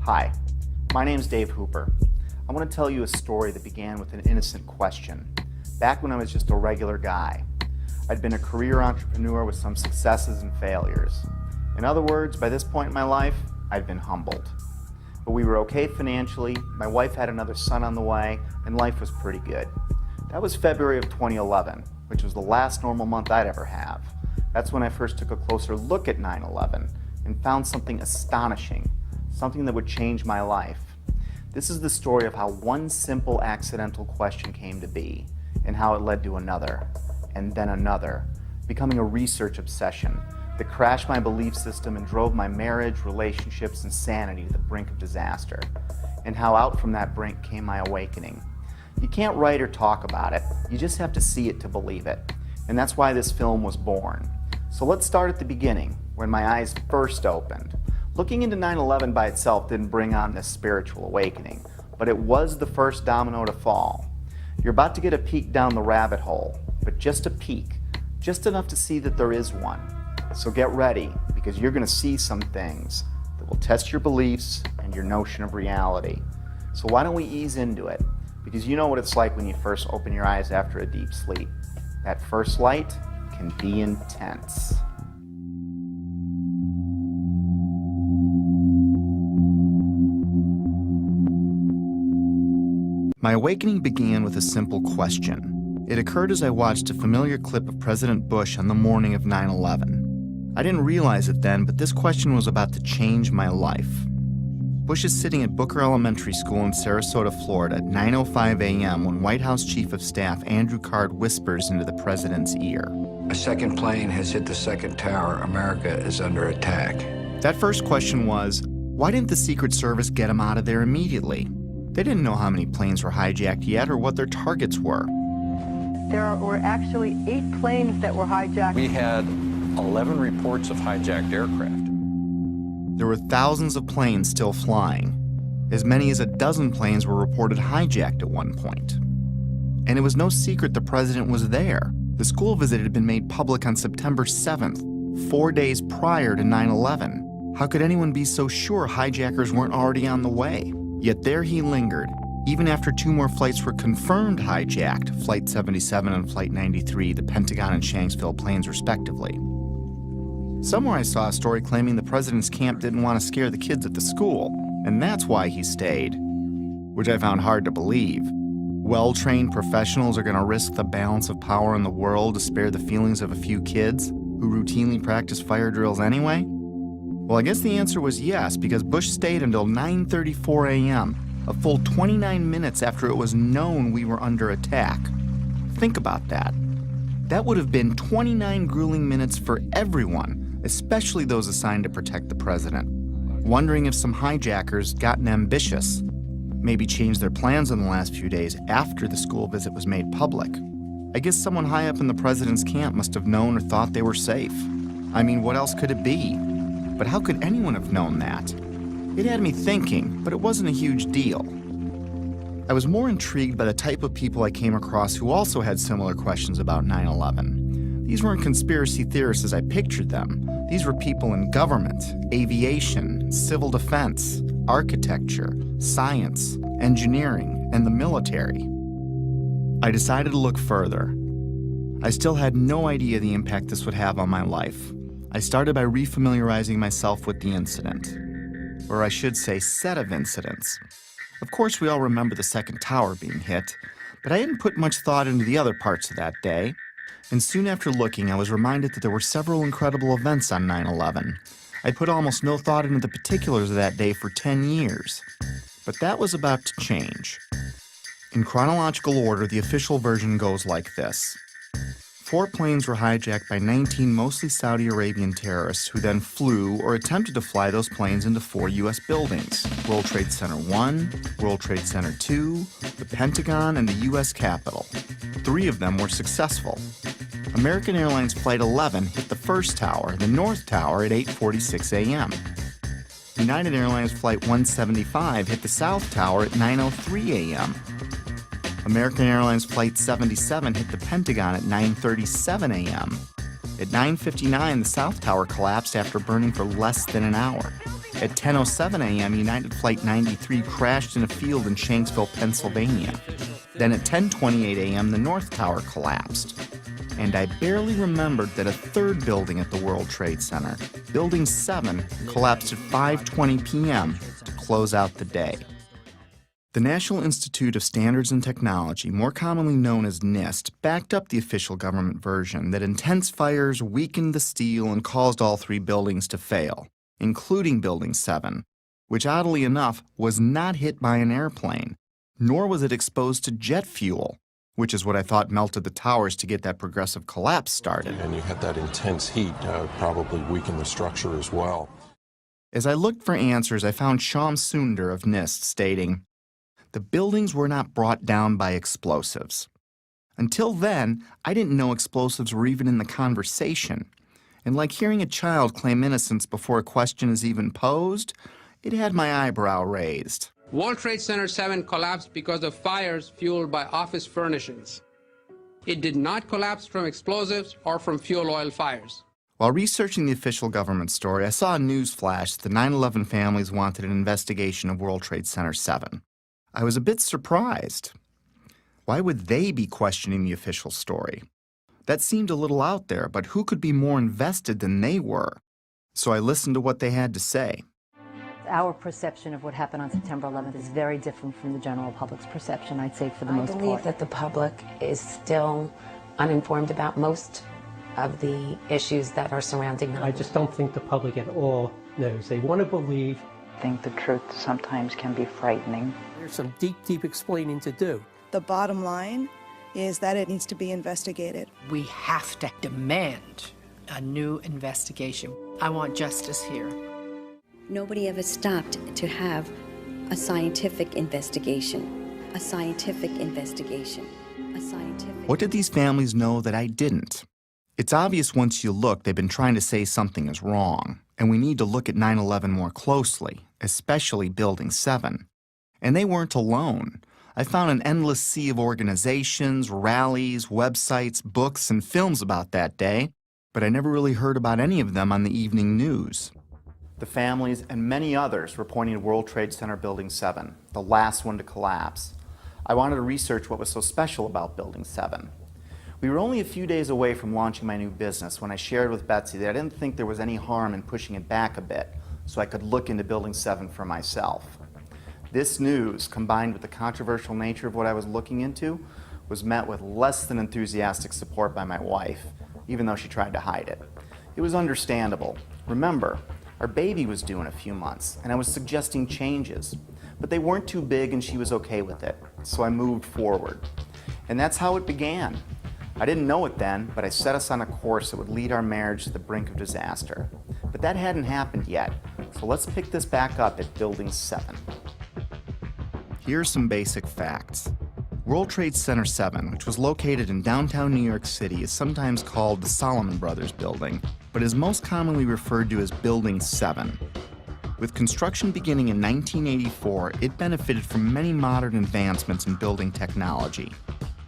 Hi, my name's Dave Hooper. I want to tell you a story that began with an innocent question. Back when I was just a regular guy, I'd been a career entrepreneur with some successes and failures. In other words, by this point in my life, I'd been humbled. But we were okay financially, my wife had another son on the way, and life was pretty good. That was February of 2011, which was the last normal month I'd ever have. That's when I first took a closer look at 9/11 and found something astonishing, something that would change my life. This is the story of how one simple accidental question came to be, and how it led to another, and then another, becoming a research obsession that crashed my belief system and drove my marriage, relationships, and sanity to the brink of disaster, and how out from that brink came my awakening. You can't write or talk about it, you just have to see it to believe it, and that's why this film was born. So let's start at the beginning, when my eyes first opened. Looking into 9/11 by itself didn't bring on this spiritual awakening, but it was the first domino to fall. You're about to get a peek down the rabbit hole, but just a peek, just enough to see that there is one. So get ready, because you're going to see some things that will test your beliefs and your notion of reality. So why don't we ease into it? Because you know what it's like when you first open your eyes after a deep sleep. That first light can be intense. My awakening began with a simple question. It occurred as I watched a familiar clip of President Bush on the morning of 9/11. I didn't realize it then, but this question was about to change my life. Bush is sitting at Booker Elementary School in Sarasota, Florida at 9:05 a.m. when White House Chief of Staff Andrew Card whispers into the president's ear. A second plane has hit the second tower. America is under attack. That first question was, why didn't the Secret Service get him out of there immediately? They didn't know how many planes were hijacked yet or what their targets were. There were actually 8 planes that were hijacked. We had 11 reports of hijacked aircraft. There were thousands of planes still flying. As many as a dozen planes were reported hijacked at one point. And it was no secret the president was there. The school visit had been made public on September 7th, 4 days prior to 9/11. How could anyone be so sure hijackers weren't already on the way? Yet there he lingered, even after 2 more flights were confirmed hijacked, Flight 77 and Flight 93, the Pentagon and Shanksville planes respectively. Somewhere I saw a story claiming the president's camp didn't want to scare the kids at the school, and that's why he stayed, which I found hard to believe. Well-trained professionals are going to risk the balance of power in the world to spare the feelings of a few kids who routinely practice fire drills anyway? Well, I guess the answer was yes, because Bush stayed until 9:34 a.m., a full 29 minutes after it was known we were under attack. Think about that. That would have been 29 grueling minutes for everyone, especially those assigned to protect the president, wondering if some hijackers gotten ambitious, maybe changed their plans in the last few days after the school visit was made public. I guess someone high up in the president's camp must have known or thought they were safe. I mean, what else could it be? But how could anyone have known that? It had me thinking, but it wasn't a huge deal. I was more intrigued by the type of people I came across who also had similar questions about 9/11. These weren't conspiracy theorists as I pictured them. These were people in government, aviation, civil defense, architecture, science, engineering, and the military. I decided to look further. I still had no idea the impact this would have on my life. I started by refamiliarizing myself with the incident, or I should say set of incidents. Of course, we all remember the second tower being hit, but I didn't put much thought into the other parts of that day. And soon after looking, I was reminded that there were several incredible events on 9/11. I'd put almost no thought into the particulars of that day for 10 years. But that was about to change. In chronological order, the official version goes like this. 4 planes were hijacked by 19 mostly Saudi Arabian terrorists who then flew or attempted to fly those planes into 4 U.S. buildings: World Trade Center 1, World Trade Center 2, the Pentagon, and the U.S. Capitol. 3 of them were successful. American Airlines Flight 11 hit the first tower, the North Tower, at 8:46 a.m. United Airlines Flight 175 hit the South Tower at 9:03 a.m. American Airlines Flight 77 hit the Pentagon at 9:37 a.m. At 9:59, the South Tower collapsed after burning for less than an hour. At 10:07 a.m., United Flight 93 crashed in a field in Shanksville, Pennsylvania. Then at 10:28 a.m., the North Tower collapsed. And I barely remembered that a third building at the World Trade Center, Building 7, collapsed at 5:20 p.m. to close out the day. The National Institute of Standards and Technology, more commonly known as NIST, backed up the official government version that intense fires weakened the steel and caused all three buildings to fail, including Building 7, which oddly enough was not hit by an airplane, nor was it exposed to jet fuel, which is what I thought melted the towers to get that progressive collapse started. And you had that intense heat probably weakened the structure as well. As I looked for answers, I found Shyam Sundar of NIST stating, "The buildings were not brought down by explosives. Until then, I didn't know explosives were even in the conversation. And like hearing a child claim innocence before a question is even posed, it had my eyebrow raised." World Trade Center 7 collapsed because of fires fueled by office furnishings. It did not collapse from explosives or from fuel oil fires. While researching the official government story, I saw a news flash that the 9/11 families wanted an investigation of World Trade Center 7. I was a bit surprised. Why would they be questioning the official story? That seemed a little out there, but who could be more invested than they were? So I listened to what they had to say. Our perception of what happened on September 11th is very different from the general public's perception, I'd say, for the most part. I believe that the public is still uninformed about most of the issues that are surrounding them. I just don't think the public at all knows. They want to believe. I think the truth sometimes can be frightening. There's some deep explaining to do. The bottom line is that it needs to be investigated. We have to demand a new investigation. I want justice here. Nobody ever stopped to have a scientific investigation, a scientific investigation, a scientific... What did these families know that I didn't? It's obvious once you look, they've been trying to say something is wrong, and we need to look at 9/11 more closely, especially Building 7. And they weren't alone. I found an endless sea of organizations, rallies, websites, books, and films about that day, but I never really heard about any of them on the evening news. The families and many others were pointing to World Trade Center Building 7, the last one to collapse. I wanted to research what was so special about Building 7. We were only a few days away from launching my new business when I shared with Betsy that I didn't think there was any harm in pushing it back a bit so I could look into Building 7 for myself. This news, combined with the controversial nature of what I was looking into, was met with less than enthusiastic support by my wife, even though she tried to hide it. It was understandable. Remember, our baby was due in a few months, and I was suggesting changes, but they weren't too big and she was okay with it, so I moved forward. And that's how it began. I didn't know it then, but I set us on a course that would lead our marriage to the brink of disaster. But that hadn't happened yet, so let's pick this back up at Building 7. Here are some basic facts. World Trade Center 7, which was located in downtown New York City, is sometimes called the Salomon Brothers Building, but is most commonly referred to as Building 7. With construction beginning in 1984, it benefited from many modern advancements in building technology.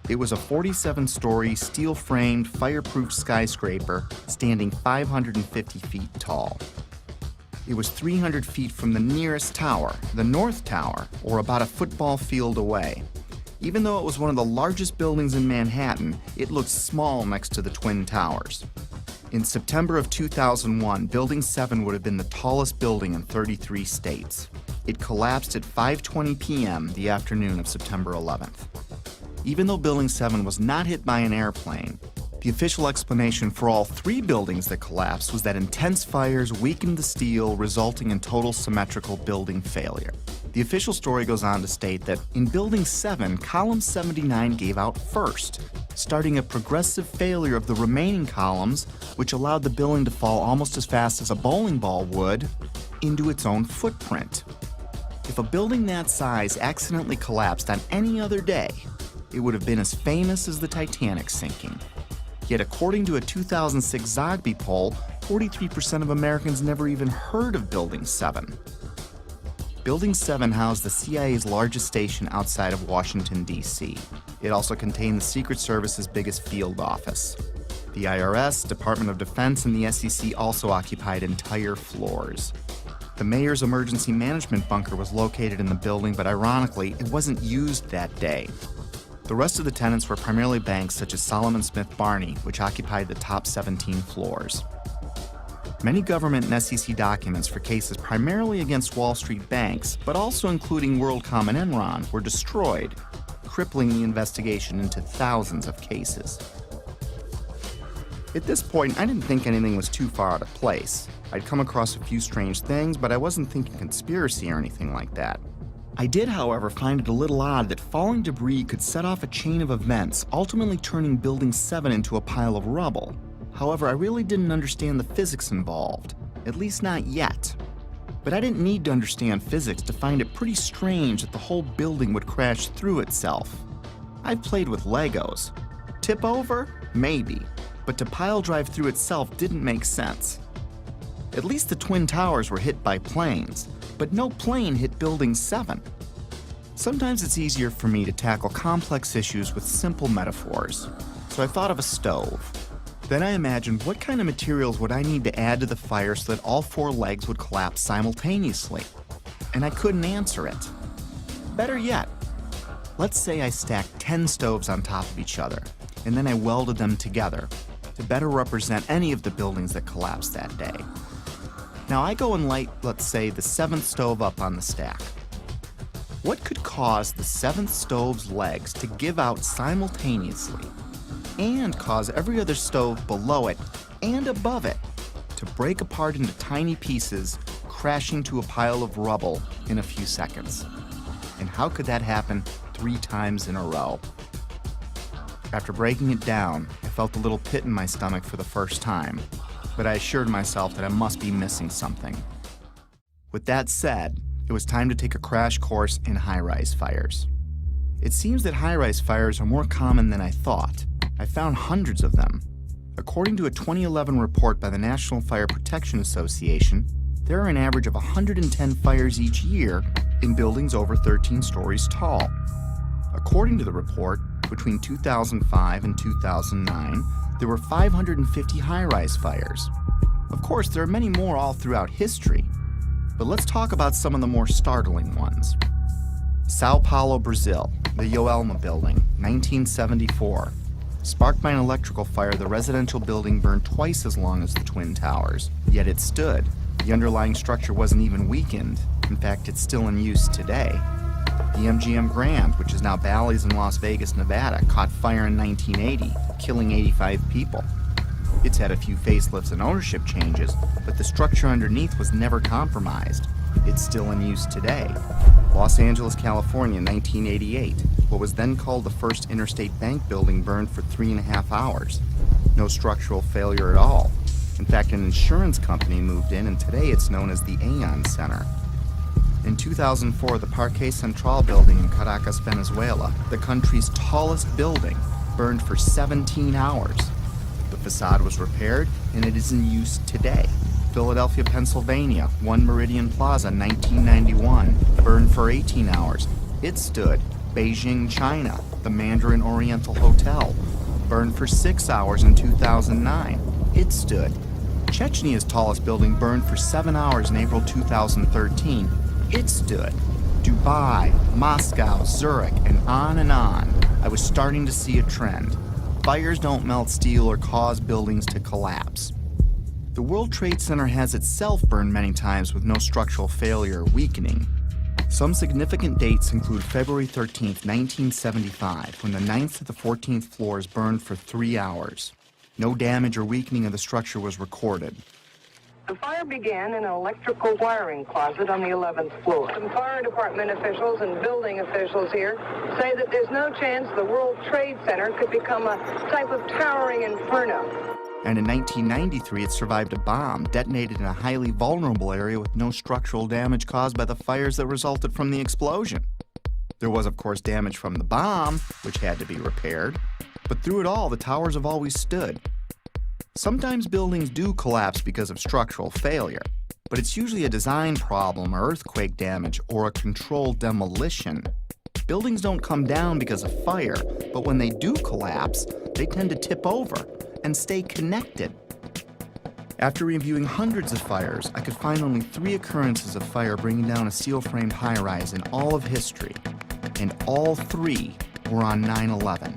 It was a 47-story, steel-framed, fireproof skyscraper standing 550 feet tall. It was 300 feet from the nearest tower, the North Tower, or about a football field away. Even though it was one of the largest buildings in Manhattan, it looked small next to the Twin Towers. In September of 2001, Building 7 would have been the tallest building in 33 states. It collapsed at 5:20 p.m. the afternoon of September 11th. Even though Building 7 was not hit by an airplane, the official explanation for all three buildings that collapsed was that intense fires weakened the steel, resulting in total symmetrical building failure. The official story goes on to state that in Building 7, column 79 gave out first, starting a progressive failure of the remaining columns, which allowed the building to fall almost as fast as a bowling ball would into its own footprint. If a building that size accidentally collapsed on any other day, it would have been as famous as the Titanic sinking. Yet according to a 2006 Zogby poll, 43% of Americans never even heard of Building 7. Building 7 housed the CIA's largest station outside of Washington, D.C. It also contained the Secret Service's biggest field office. The IRS, Department of Defense, and the SEC also occupied entire floors. The The mayor's emergency management bunker was located in the building, but ironically, it wasn't used that day. The rest of the tenants were primarily banks such as Solomon Smith Barney, which occupied the top 17 floors. Many government and SEC documents for cases primarily against Wall Street banks, but also including WorldCom and Enron, were destroyed, crippling the investigation into thousands of cases. At this point, I didn't think anything was too far out of place. I'd come across a few strange things, but I wasn't thinking conspiracy or anything like that. I did, however, find it a little odd that falling debris could set off a chain of events, ultimately turning Building 7 into a pile of rubble. However, I really didn't understand the physics involved, at least not yet. But I didn't need to understand physics to find it pretty strange that the whole building would crash through itself. I've played with Legos. Tip over? Maybe. But to pile drive through itself didn't make sense. At least the Twin Towers were hit by planes, but no plane hit Building 7. Sometimes it's easier for me to tackle complex issues with simple metaphors, so I thought of a stove. Then I imagined what kind of materials would I need to add to the fire so that all 4 legs would collapse simultaneously, and I couldn't answer it. Better yet, let's say I stacked 10 stoves on top of each other, and then I welded them together to better represent any of the buildings that collapsed that day. Now I go and light, let's say, the 7th stove up on the stack. What could cause the 7th stove's legs to give out simultaneously and cause every other stove below it and above it to break apart into tiny pieces, crashing to a pile of rubble in a few seconds? And how could that happen 3 times in a row? After breaking it down, I felt a little pit in my stomach for the first time, but I assured myself that I must be missing something. With that said, it was time to take a crash course in high-rise fires. It seems that high-rise fires are more common than I thought. I found hundreds of them. According to a 2011 report by the National Fire Protection Association, there are an average of 110 fires each year in buildings over 13 stories tall. According to the report, between 2005 and 2009, there were 550 high-rise fires. Of course, there are many more all throughout history, but let's talk about some of the more startling ones. Sao Paulo, Brazil, the Joelma building, 1974. Sparked by an electrical fire, the residential building burned twice as long as the Twin Towers, yet it stood. The underlying structure wasn't even weakened. In fact, it's still in use today. The MGM Grande, which is now Bally's in Las Vegas, Nevada, caught fire in 1980, killing 85 people. It's had a few facelifts and ownership changes, but the structure underneath was never compromised. It's still in use today. Los Angeles, California, 1988. What was then called the First Interstate Bank building burned for 3.5 hours. No structural failure at all. In fact, an insurance company moved in, and today it's known as the Aon Center. In 2004, the Parque Central building in Caracas, Venezuela, the country's tallest building, burned for 17 hours. The facade was repaired, and it is in use today. Philadelphia, Pennsylvania, One Meridian Plaza, 1991, burned for 18 hours. It stood. Beijing, China, the Mandarin Oriental Hotel, burned for 6 hours in 2009. It stood. Chechny's tallest building burned for 7 hours in April 2013. It stood. Dubai, Moscow, Zurich, and on and on. I was starting to see a trend. Fires don't melt steel or cause buildings to collapse. The World Trade Center has itself burned many times with no structural failure or weakening. Some significant dates include February 13, 1975, when the 9th to the 14th floors burned for 3 hours. No damage or weakening of the structure was recorded. The fire began in an electrical wiring closet on the 11th floor. Some fire department officials and building officials here say that there's no chance the World Trade Center could become a type of towering inferno. And in 1993, it survived a bomb detonated in a highly vulnerable area with no structural damage caused by the fires that resulted from the explosion. There was, of course, damage from the bomb, which had to be repaired, but through it all, the towers have always stood. Sometimes buildings do collapse because of structural failure, but it's usually a design problem or earthquake damage or a controlled demolition. Buildings don't come down because of fire, but when they do collapse, they tend to tip over and stay connected. After reviewing hundreds of fires, I could find only 3 occurrences of fire bringing down a steel-framed high-rise in all of history, and all 3 were on 9/11.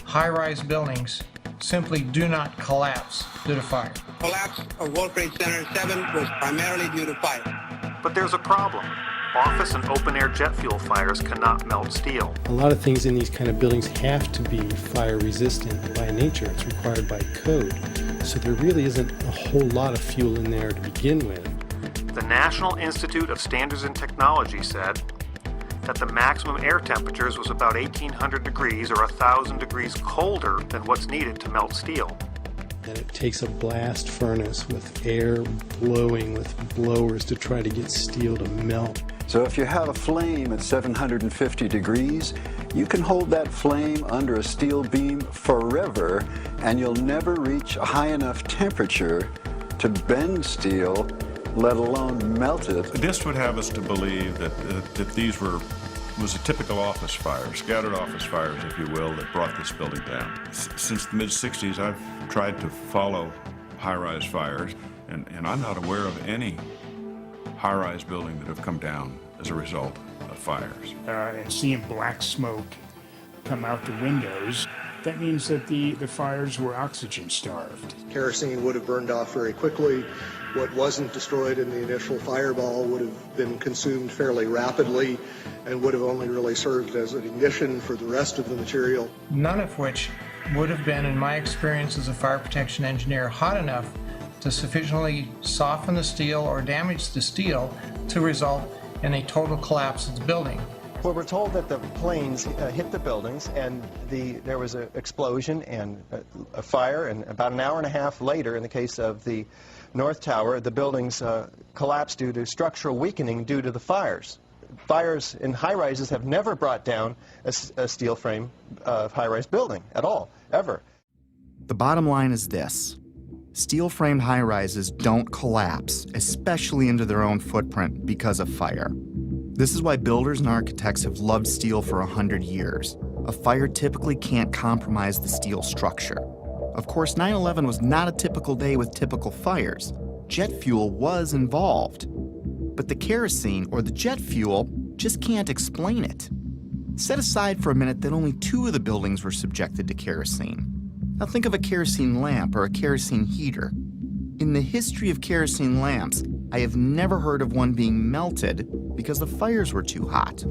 High-rise buildings simply do not collapse due to fire. Collapse of World Trade Center 7 was primarily due to fire. But there's a problem. Office and open-air jet fuel fires cannot melt steel. A lot of things in these kind of buildings have to be fire resistant by nature. It's required by code. So there really isn't a whole lot of fuel in there to begin with. The National Institute of Standards and Technology said that the maximum air temperatures was about 1,800 degrees or 1,000 degrees colder than what's needed to melt steel. And it takes a blast furnace with air blowing with blowers to try to get steel to melt. So if you have a flame at 750 degrees, you can hold that flame under a steel beam forever, and you'll never reach a high enough temperature to bend steel, let alone melt it. This would have us to believe that these was a typical office fire, scattered office fires, if you will, that brought this building down. Since the mid-60s, I've tried to follow high-rise fires, and I'm not aware of any high-rise building that have come down as a result of fires. And seeing black smoke come out the windows, that means that the fires were oxygen starved. Kerosene would have burned off very quickly. What wasn't destroyed in the initial fireball would have been consumed fairly rapidly and would have only really served as an ignition for the rest of the material. None of which would have been, in my experience as a fire protection engineer, hot enough to sufficiently soften the steel or damage the steel to result in a total collapse of the building. Well, we're told that the planes hit the buildings and there was an explosion and a fire, and about an hour and a half later, in the case of the North Tower, the buildings collapsed due to structural weakening due to the fires. Fires in high-rises have never brought down a steel frame high-rise building at all, ever. The bottom line is this. Steel-framed high-rises don't collapse, especially into their own footprint, because of fire. This is why builders and architects have loved steel for 100 years. A fire typically can't compromise the steel structure. Of course, 9/11 was not a typical day with typical fires. Jet fuel was involved. But the kerosene or the jet fuel just can't explain it. Set aside for a minute that only 2 of the buildings were subjected to kerosene. Now think of a kerosene lamp or a kerosene heater. In the history of kerosene lamps, I have never heard of one being melted because the fires were too hot.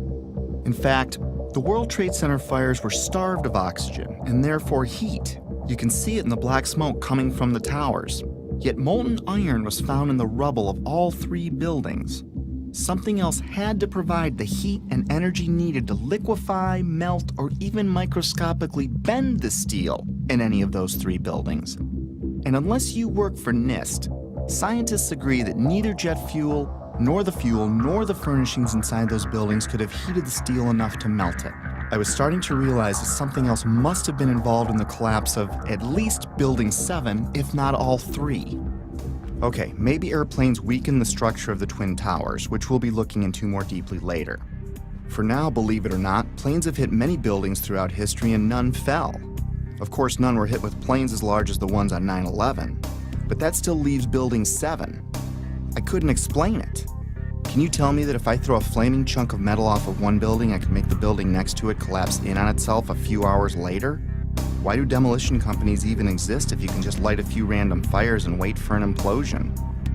In fact, the World Trade Center fires were starved of oxygen and therefore heat. You can see it in the black smoke coming from the towers. Yet molten iron was found in the rubble of all 3 buildings. Something else had to provide the heat and energy needed to liquefy, melt, or even microscopically bend the steel in any of those 3 buildings. And unless you work for NIST, scientists agree that neither jet fuel, nor the furnishings inside those buildings could have heated the steel enough to melt it. I was starting to realize that something else must have been involved in the collapse of at least Building 7, if not all 3. Okay, maybe airplanes weakened the structure of the Twin Towers, which we'll be looking into more deeply later. For now, believe it or not, planes have hit many buildings throughout history and none fell. Of course, none were hit with planes as large as the ones on 9/11, but that still leaves Building 7. I couldn't explain it. Can you tell me that if I throw a flaming chunk of metal off of one building, I can make the building next to it collapse in on itself a few hours later? Why do demolition companies even exist if you can just light a few random fires and wait for an implosion?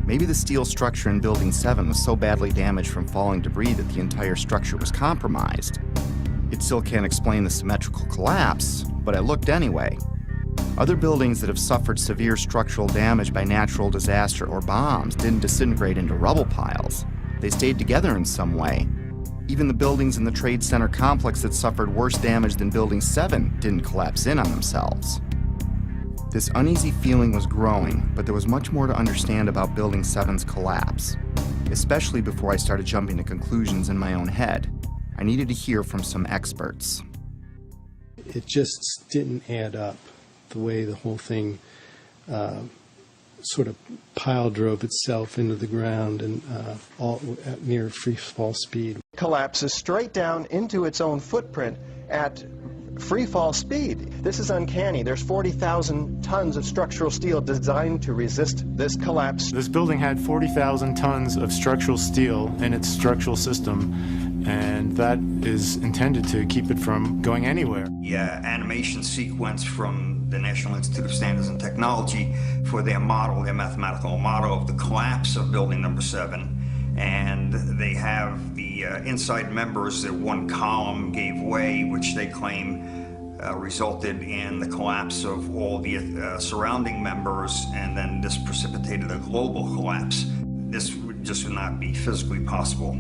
Maybe the steel structure in Building 7 was so badly damaged from falling debris that the entire structure was compromised. It still can't explain the symmetrical collapse, but I looked anyway. Other buildings that have suffered severe structural damage by natural disaster or bombs didn't disintegrate into rubble piles. They stayed together in some way. Even the buildings in the Trade Center complex that suffered worse damage than Building 7 didn't collapse in on themselves. This uneasy feeling was growing, but there was much more to understand about Building 7's collapse, especially before I started jumping to conclusions in my own head. I needed to hear from some experts. It just didn't add up, the way the whole thing sort of pile drove itself into the ground and all at near free fall speed. Collapses straight down into its own footprint at free fall speed. This is uncanny. There's 40,000 tons of structural steel designed to resist this collapse. This building had 40,000 tons of structural steel in its structural system, and that is intended to keep it from going anywhere. The animation sequence from the National Institute of Standards and Technology for their model, their mathematical model of the collapse of building number 7. And they have the inside members, that one column gave way, which they claim resulted in the collapse of all the surrounding members, and then this precipitated a global collapse. This just would not be physically possible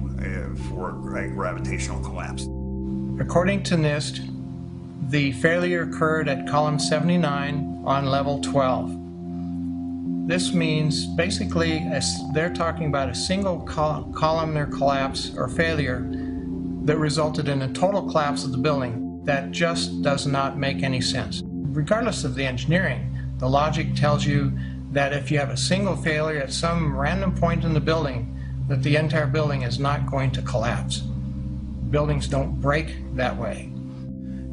for a gravitational collapse. According to NIST, the failure occurred at column 79 on level 12. This means basically they're talking about a single columnar collapse or failure that resulted in a total collapse of the building. That just does not make any sense. Regardless of the engineering, the logic tells you that if you have a single failure at some random point in the building, that the entire building is not going to collapse. Buildings don't break that way.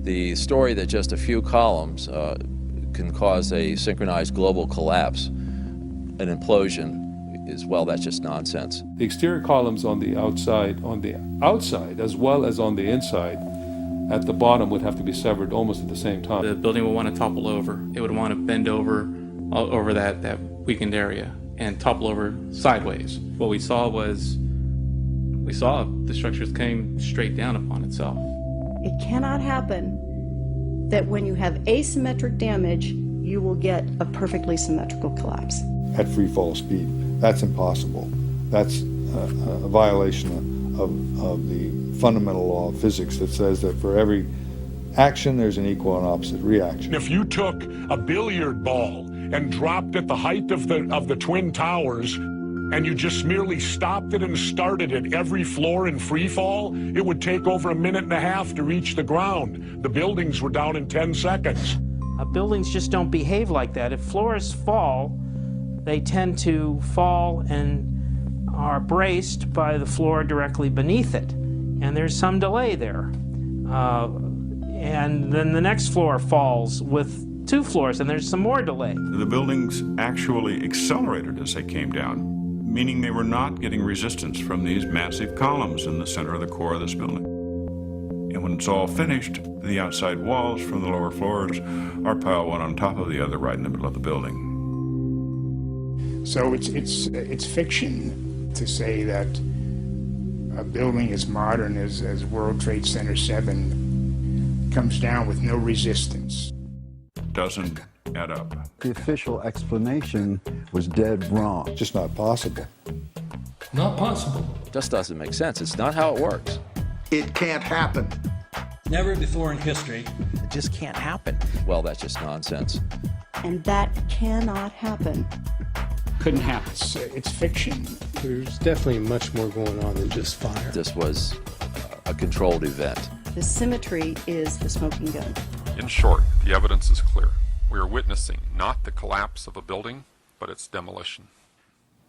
The story that just a few columns can cause a synchronized global collapse, an implosion, is, well, that's just nonsense. The exterior columns on the outside as well as on the inside at the bottom would have to be severed almost at the same time. The building would want to topple over. It would want to bend over that weakened area and topple over sideways. What we saw the structures came straight down upon itself. It cannot happen that when you have asymmetric damage, you will get a perfectly symmetrical collapse. At free fall speed, that's impossible. That's a violation of the fundamental law of physics that says that for every action, there's an equal and opposite reaction. If you took a billiard ball and dropped at the height of the Twin Towers, and you just merely stopped it and started at every floor in free fall, it would take over 1.5 minutes to reach the ground. The buildings were down in 10 seconds. Buildings just don't behave like that. If floors fall, they tend to fall and are braced by the floor directly beneath it. And there's some delay there. And then the next floor falls with 2 floors, and there's some more delay. The buildings actually accelerated as they came down, meaning they were not getting resistance from these massive columns in the center of the core of this building. And when it's all finished, the outside walls from the lower floors are piled one on top of the other right in the middle of the building. So it's fiction to say that a building as modern as World Trade Center 7 comes down with no resistance. Doesn't add up. The official explanation was dead wrong. Just not possible. Not possible. Just doesn't make sense. It's not how it works. It can't happen. Never before in history. It just can't happen. Well, that's just nonsense. And that cannot happen. Couldn't happen. It's fiction. There's definitely much more going on than just fire. This was a controlled event. The symmetry is the smoking gun. In short, the evidence is clear. We are witnessing not the collapse of a building, but its demolition.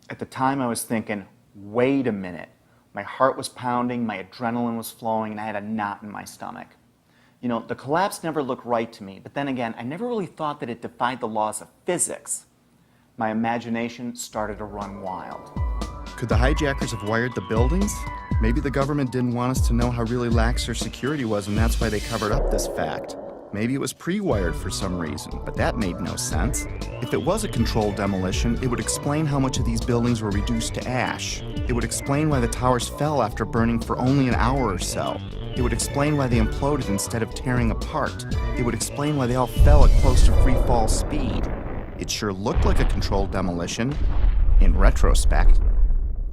At the time, I was thinking, wait a minute. My heart was pounding, my adrenaline was flowing, and I had a knot in my stomach. You know, the collapse never looked right to me, but then again, I never really thought that it defied the laws of physics. My imagination started to run wild. Could the hijackers have wired the buildings? Maybe the government didn't want us to know how really lax their security was, and that's why they covered up this fact. Maybe it was pre-wired for some reason, but that made no sense. If it was a controlled demolition, it would explain how much of these buildings were reduced to ash. It would explain why the towers fell after burning for only an hour or so. It would explain why they imploded instead of tearing apart. It would explain why they all fell at close to free fall speed. It sure looked like a controlled demolition, in retrospect.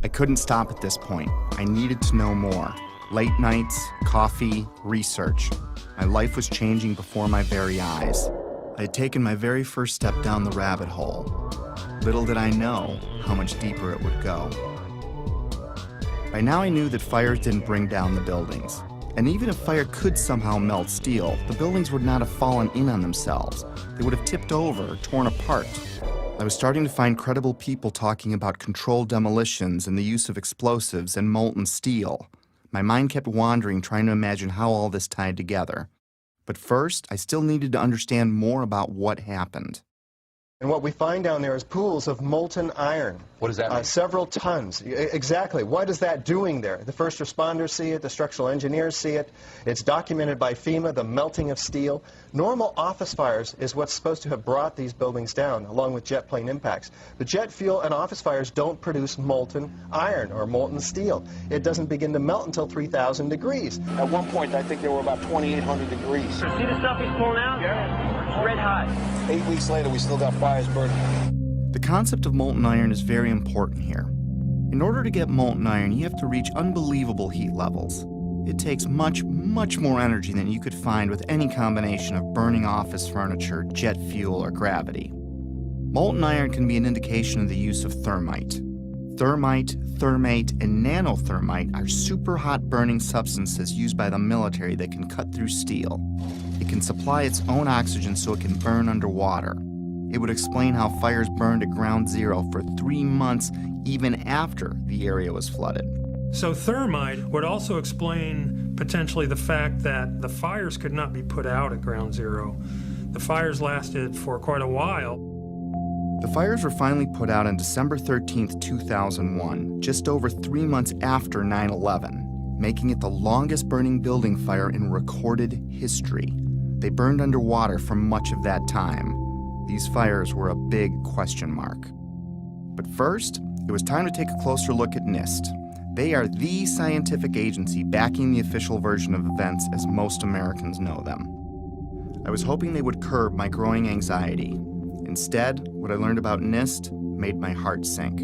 I couldn't stop at this point. I needed to know more. Late nights, coffee, research. My life was changing before my very eyes. I had taken my very first step down the rabbit hole. Little did I know how much deeper it would go. By now I knew that fires didn't bring down the buildings. And even if fire could somehow melt steel, the buildings would not have fallen in on themselves. They would have tipped over or torn apart. I was starting to find credible people talking about controlled demolitions and the use of explosives and molten steel. My mind kept wandering, trying to imagine how all this tied together. But first, I still needed to understand more about what happened. And what we find down there is pools of molten iron. What does that mean? Several tons. Exactly. What is that doing there? The first responders see it. The structural engineers see it. It's documented by FEMA, the melting of steel. Normal office fires is what's supposed to have brought these buildings down, along with jet plane impacts. But jet fuel and office fires don't produce molten iron or molten steel. It doesn't begin to melt until 3,000 degrees. At one point, I think there were about 2,800 degrees. See the stuff he's pulling out? Yeah. It's red hot. 8 weeks later, we still got fires burning. The concept of molten iron is very important here. In order to get molten iron, you have to reach unbelievable heat levels. It takes much, much more energy than you could find with any combination of burning office furniture, jet fuel, or gravity. Molten iron can be an indication of the use of thermite. Thermite, thermate, and nanothermite are super hot burning substances used by the military that can cut through steel. It can supply its own oxygen so it can burn underwater. It would explain how fires burned at ground zero for 3 months even after the area was flooded. So thermite would also explain potentially the fact that the fires could not be put out at ground zero. The fires lasted for quite a while. The fires were finally put out on December 13, 2001, just over 3 months after 9/11, making it the longest burning building fire in recorded history. They burned underwater for much of that time. These fires were a big question mark. But first, it was time to take a closer look at NIST. They are the scientific agency backing the official version of events as most Americans know them. I was hoping they would curb my growing anxiety. Instead, what I learned about NIST made my heart sink.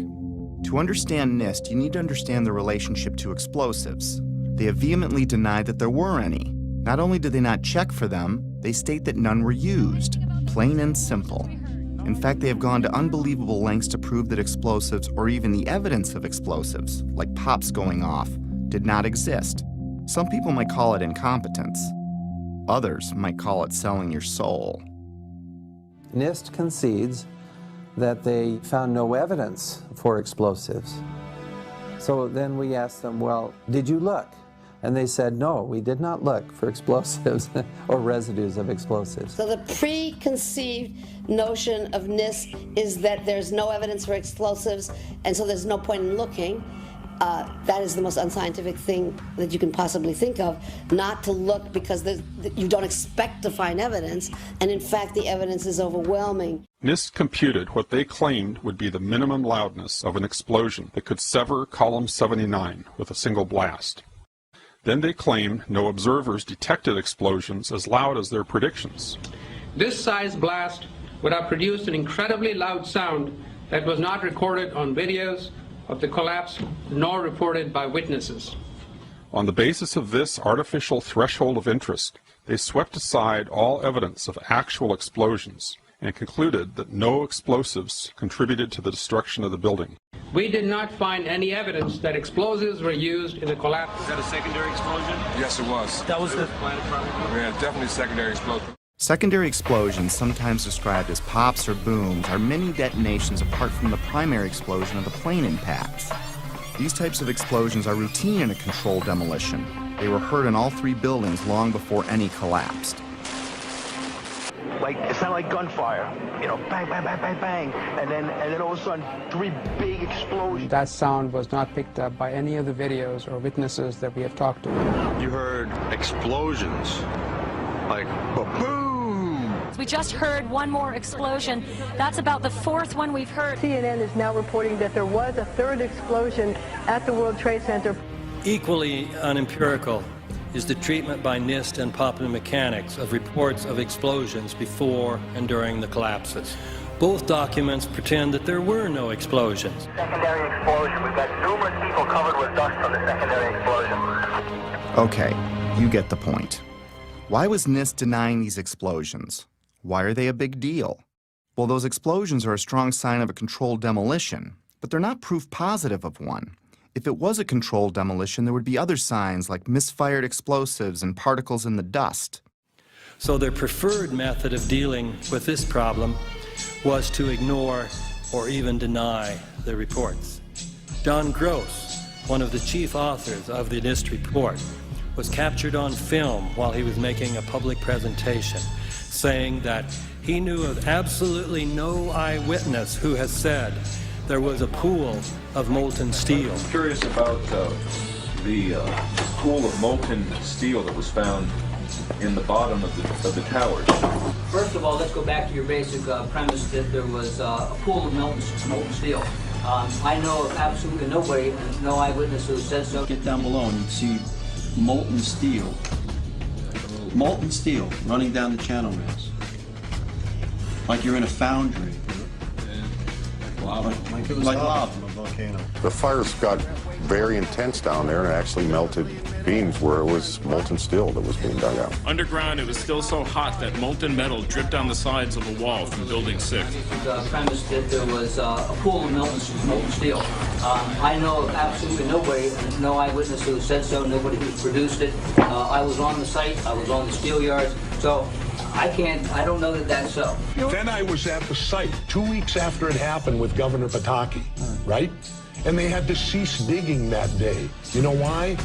To understand NIST, you need to understand the relationship to explosives. They have vehemently denied that there were any. Not only did they not check for them, they state that none were used. Plain and simple. In fact, they have gone to unbelievable lengths to prove that explosives, or even the evidence of explosives, like pops going off, did not exist. Some people might call it incompetence. Others might call it selling your soul. NIST concedes that they found no evidence for explosives. So then we asked them, well, did you look? And they said, no, we did not look for explosives or residues of explosives. So the preconceived notion of NIST is that there's no evidence for explosives, and so there's no point in looking. That is the most unscientific thing that you can possibly think of, not to look because you don't expect to find evidence, and in fact the evidence is overwhelming. NIST computed what they claimed would be the minimum loudness of an explosion that could sever column 79 with a single blast. Then they claimed no observers detected explosions as loud as their predictions. This size blast would have produced an incredibly loud sound that was not recorded on videos of the collapse nor reported by witnesses. On the basis of this artificial threshold of interest, they swept aside all evidence of actual explosions and concluded that no explosives contributed to the destruction of the building. We did not find any evidence that explosives were used in the collapse. Was that a secondary explosion? Yes, it was. That was the Yeah, definitely secondary explosion. Secondary explosions, sometimes described as pops or booms, are mini detonations apart from the primary explosion of the plane impacts. These types of explosions are routine in a controlled demolition. They were heard in all 3 buildings long before any collapsed. Like, it sounded like gunfire, you know, bang, bang, bang, bang, bang, and then all of a sudden, 3 big explosions. That sound was not picked up by any of the videos or witnesses that we have talked to. You heard explosions, like, boom. We just heard one more explosion. That's about the 4th one we've heard. CNN is now reporting that there was a 3rd explosion at the World Trade Center. Equally unempirical is the treatment by NIST and Popular Mechanics of reports of explosions before and during the collapses. Both documents pretend that there were no explosions. Secondary explosion. We've got numerous people covered with dust from the secondary explosion. Okay, you get the point. Why was NIST denying these explosions? Why are they a big deal? Well, those explosions are a strong sign of a controlled demolition, but they're not proof positive of one. If it was a controlled demolition, there would be other signs like misfired explosives and particles in the dust. So their preferred method of dealing with this problem was to ignore or even deny the reports. John Gross, one of the chief authors of the NIST report, was captured on film while he was making a public presentation, saying that he knew of absolutely no eyewitness who has said there was a pool of molten steel. I'm curious about the pool of molten steel that was found in the bottom of the towers. First of all, let's go back to your basic premise that there was a pool of molten steel. I know of absolutely nobody, no eyewitness who said so. Get down below and you'd see molten steel running down the channel rails. Like you're in a foundry. Like lava from a volcano. The fires got very intense down there and actually melted beams where it was molten steel that was being dug out. Underground, it was still so hot that molten metal dripped down the sides of a wall from Building 6. The premise that there was a pool of molten steel. I know of absolutely nobody, no eyewitness who said so, nobody who produced it. I was on the site, I was on the steel yards, so I don't know that that's so. Then I was at the site 2 weeks after it happened with Governor Pataki, right? And they had to cease digging that day. You know why?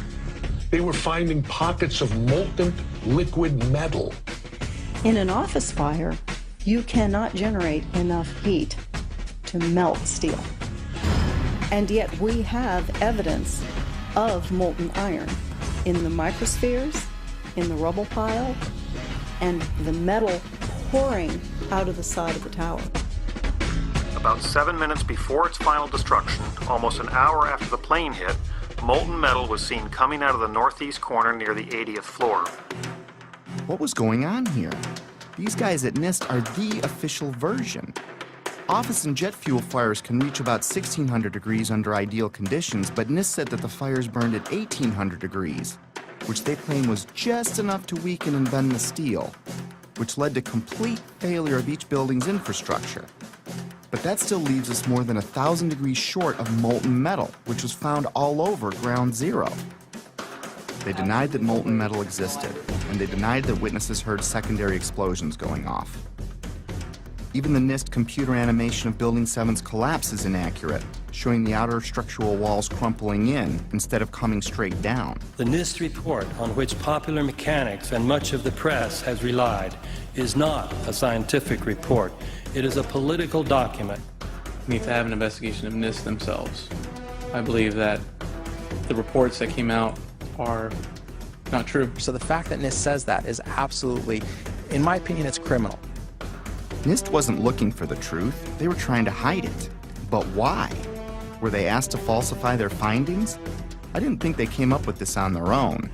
They were finding pockets of molten liquid metal. In an office fire, you cannot generate enough heat to melt steel. And yet we have evidence of molten iron in the microspheres, in the rubble pile, and the metal pouring out of the side of the tower. About 7 minutes before its final destruction, almost an hour after the plane hit, molten metal was seen coming out of the northeast corner near the 80th floor. What was going on here? These guys at NIST are the official version. Office and jet fuel fires can reach about 1600 degrees under ideal conditions, but NIST said that the fires burned at 1800 degrees, which they claim was just enough to weaken and bend the steel, which led to complete failure of each building's infrastructure. But that still leaves us more than 1,000 degrees short of molten metal, which was found all over Ground Zero. They denied that molten metal existed, and they denied that witnesses heard secondary explosions going off. Even the NIST computer animation of Building 7's collapse is inaccurate, showing the outer structural walls crumpling in instead of coming straight down. The NIST report, on which popular mechanics and much of the press has relied, is not a scientific report. It is a political document. We need to have an investigation of NIST themselves. I believe that the reports that came out are not true. So the fact that NIST says that is absolutely, in my opinion, it's criminal. NIST wasn't looking for the truth. They were trying to hide it. But why? Were they asked to falsify their findings? I didn't think they came up with this on their own.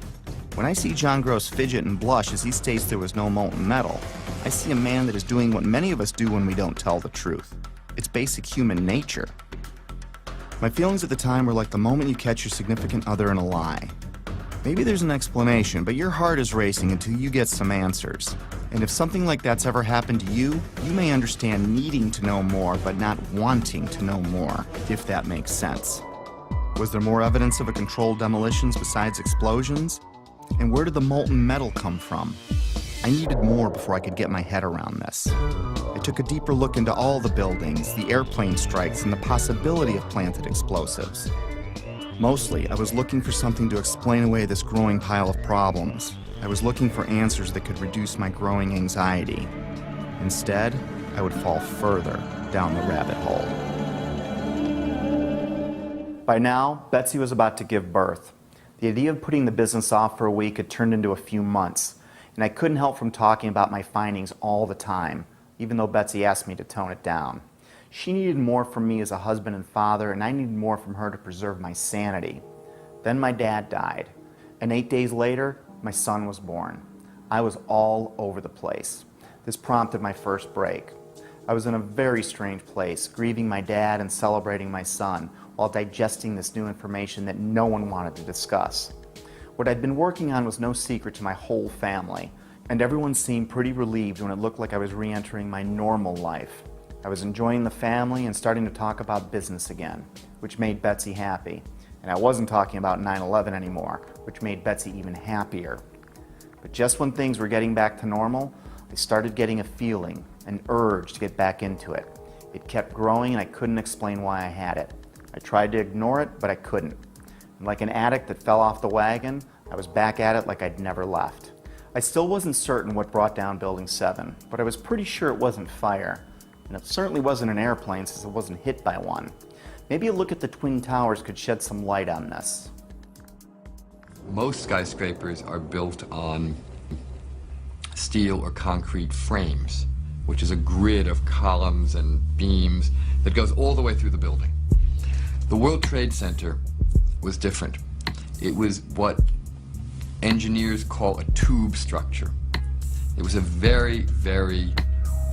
When I see John Gross fidget and blush as he states there was no molten metal, I see a man that is doing what many of us do when we don't tell the truth. It's basic human nature. My feelings at the time were like the moment you catch your significant other in a lie. Maybe there's an explanation, but your heart is racing until you get some answers. And if something like that's ever happened to you, you may understand needing to know more, but not wanting to know more, if that makes sense. Was there more evidence of a controlled demolitions besides explosions? And where did the molten metal come from? I needed more before I could get my head around this. I took a deeper look into all the buildings, the airplane strikes, and the possibility of planted explosives. Mostly, I was looking for something to explain away this growing pile of problems. I was looking for answers that could reduce my growing anxiety. Instead, I would fall further down the rabbit hole. By now, Betsy was about to give birth. The idea of putting the business off for a week had turned into a few months, and I couldn't help from talking about my findings all the time, even though Betsy asked me to tone it down. She needed more from me as a husband and father, and I needed more from her to preserve my sanity. Then my dad died, and 8 days later, my son was born. I was all over the place. This prompted my first break. I was in a very strange place, grieving my dad and celebrating my son, while digesting this new information that no one wanted to discuss. What I'd been working on was no secret to my whole family, and everyone seemed pretty relieved when it looked like I was re-entering my normal life. I was enjoying the family and starting to talk about business again, which made Betsy happy. And I wasn't talking about 9/11 anymore, which made Betsy even happier. But just when things were getting back to normal, I started getting a feeling, an urge to get back into it. It kept growing and I couldn't explain why I had it. I tried to ignore it, but I couldn't. And like an addict that fell off the wagon, I was back at it like I'd never left. I still wasn't certain what brought down Building 7, but I was pretty sure it wasn't fire. And it certainly wasn't an airplane since it wasn't hit by one. Maybe a look at the Twin Towers could shed some light on this. Most skyscrapers are built on steel or concrete frames, which is a grid of columns and beams that goes all the way through the building. The World Trade Center was different. It was what engineers call a tube structure. It was a very, very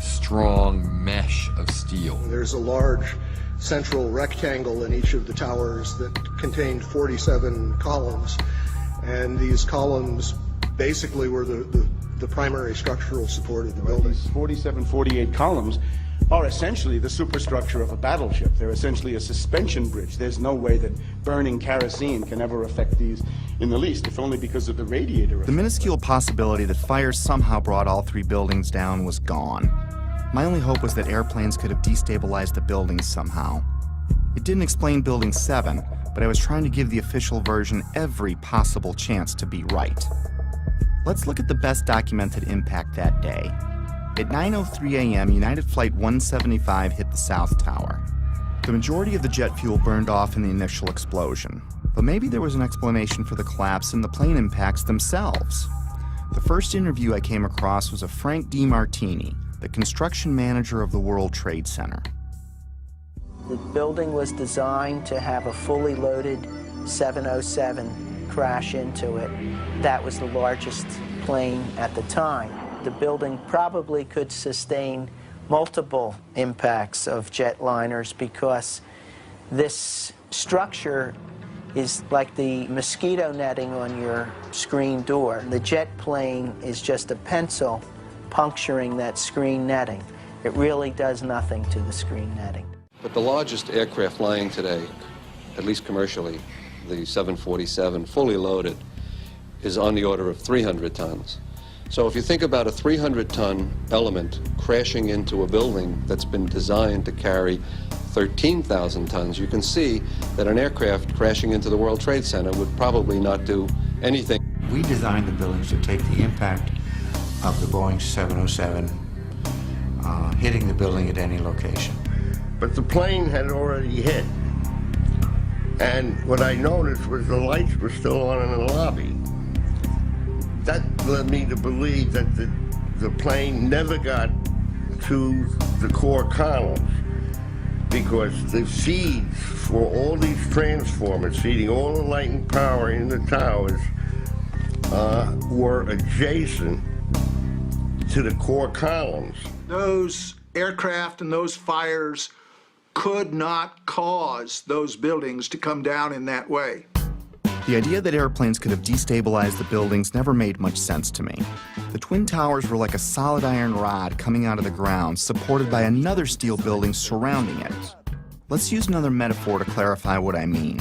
strong mesh of steel. There's a large central rectangle in each of the towers that contained 47 columns, and these columns basically were the primary structural support of the building. These 47, 48 columns are essentially the superstructure of a battleship. They're essentially a suspension bridge. There's no way that burning kerosene can ever affect these in the least, if only because of the radiator effect. The minuscule possibility that fire somehow brought all three buildings down was gone. My only hope was that airplanes could have destabilized the buildings somehow. It didn't explain Building 7, but I was trying to give the official version every possible chance to be right. Let's look at the best documented impact that day. At 9:03 a.m., United Flight 175 hit the South Tower. The majority of the jet fuel burned off in the initial explosion, but maybe there was an explanation for the collapse in the plane impacts themselves. The first interview I came across was of Frank DiMartini, the construction manager of the World Trade Center. The building was designed to have a fully loaded 707 crash into it. That was the largest plane at the time. The building probably could sustain multiple impacts of jetliners because this structure is like the mosquito netting on your screen door. The jet plane is just a pencil puncturing that screen netting. It really does nothing to the screen netting. But the largest aircraft flying today, at least commercially, the 747, fully loaded, is on the order of 300 tons. So if you think about a 300-ton element crashing into a building that's been designed to carry 13,000 tons, you can see that an aircraft crashing into the World Trade Center would probably not do anything. We designed the buildings to take the impact of the Boeing 707 hitting the building at any location. But the plane had already hit. And what I noticed was the lights were still on in the lobby. That led me to believe that the plane never got to the core columns because the feeds for all these transformers feeding all the light and power in the towers were adjacent to the core columns. Those aircraft and those fires could not cause those buildings to come down in that way. The idea that airplanes could have destabilized the buildings never made much sense to me. The Twin Towers were like a solid iron rod coming out of the ground, supported by another steel building surrounding it. Let's use another metaphor to clarify what I mean.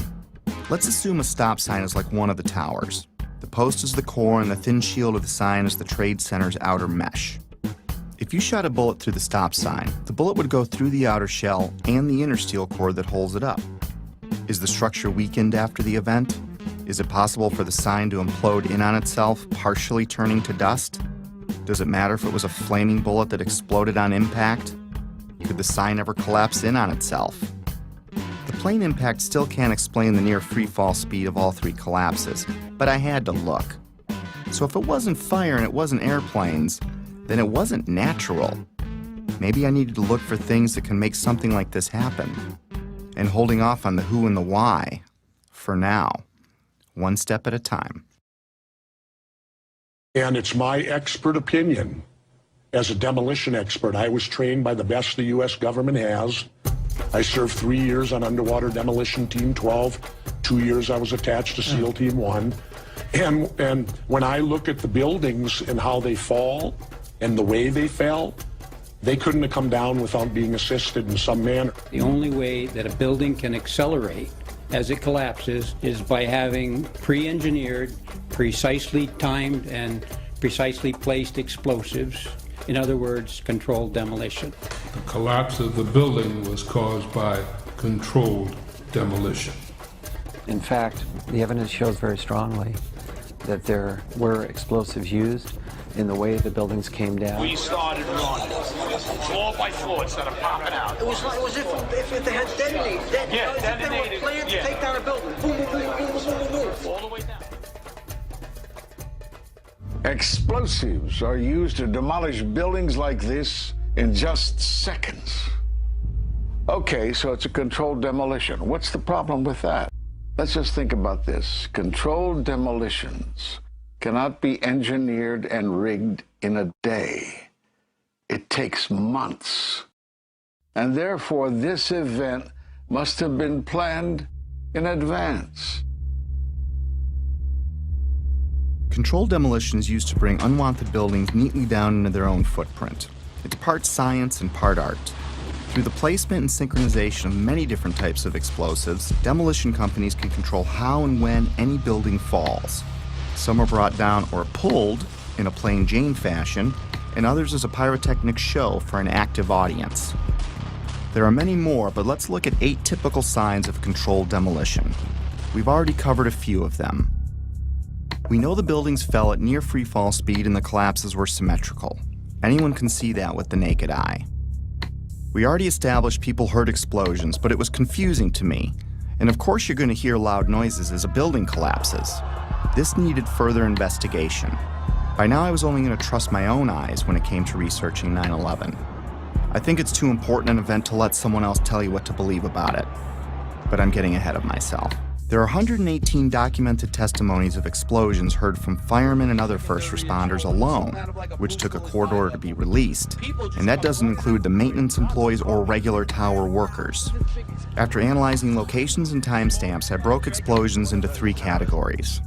Let's assume a stop sign is like one of the towers. The post is the core and the thin shield of the sign is the Trade Center's outer mesh. If you shot a bullet through the stop sign, the bullet would go through the outer shell and the inner steel core that holds it up. Is the structure weakened after the event? Is it possible for the sign to implode in on itself, partially turning to dust? Does it matter if it was a flaming bullet that exploded on impact? Could the sign ever collapse in on itself? The plane impact still can't explain the near free-fall speed of all three collapses, but I had to look. So if it wasn't fire and it wasn't airplanes, then it wasn't natural. Maybe I needed to look for things that can make something like this happen. And holding off on the who and the why, for now. One step at a time. And it's my expert opinion, as a demolition expert, I was trained by the best the U.S. government has. I served 3 years on Underwater Demolition Team 12. 2 years I was attached to SEAL Team 1. And when I look at the buildings and how they fall and the way they fell, they couldn't have come down without being assisted in some manner. The only way that a building can accelerate as it collapses is by having pre-engineered, precisely timed, and precisely placed explosives. In other words, controlled demolition. The collapse of the building was caused by controlled demolition. In fact, the evidence shows very strongly that there were explosives used in the way the buildings came down. We started running, floor by floor, instead of popping out. It was if they had detonated, if they were planned to take down a building. Boom, boom, boom, boom, boom, boom, boom, boom. All the way down. Explosives are used to demolish buildings like this in just seconds. Okay, so it's a controlled demolition. What's the problem with that? Let's just think about this. Controlled demolitions cannot be engineered and rigged in a day. It takes months. And therefore, this event must have been planned in advance. Controlled demolition is used to bring unwanted buildings neatly down into their own footprint. It's part science and part art. Through the placement and synchronization of many different types of explosives, demolition companies can control how and when any building falls. Some are brought down or pulled in a plain Jane fashion, and others as a pyrotechnic show for an active audience. There are many more, but let's look at 8 typical signs of controlled demolition. We've already covered a few of them. We know the buildings fell at near freefall speed and the collapses were symmetrical. Anyone can see that with the naked eye. We already established people heard explosions, but it was confusing to me. And of course you're going to hear loud noises as a building collapses. This needed further investigation. By now I was only going to trust my own eyes when it came to researching 9/11. I think it's too important an event to let someone else tell you what to believe about it. But I'm getting ahead of myself. There are 118 documented testimonies of explosions heard from firemen and other first responders alone, which took a court order to be released, and that doesn't include the maintenance employees or regular tower workers. After analyzing locations and timestamps, I broke explosions into 3 categories.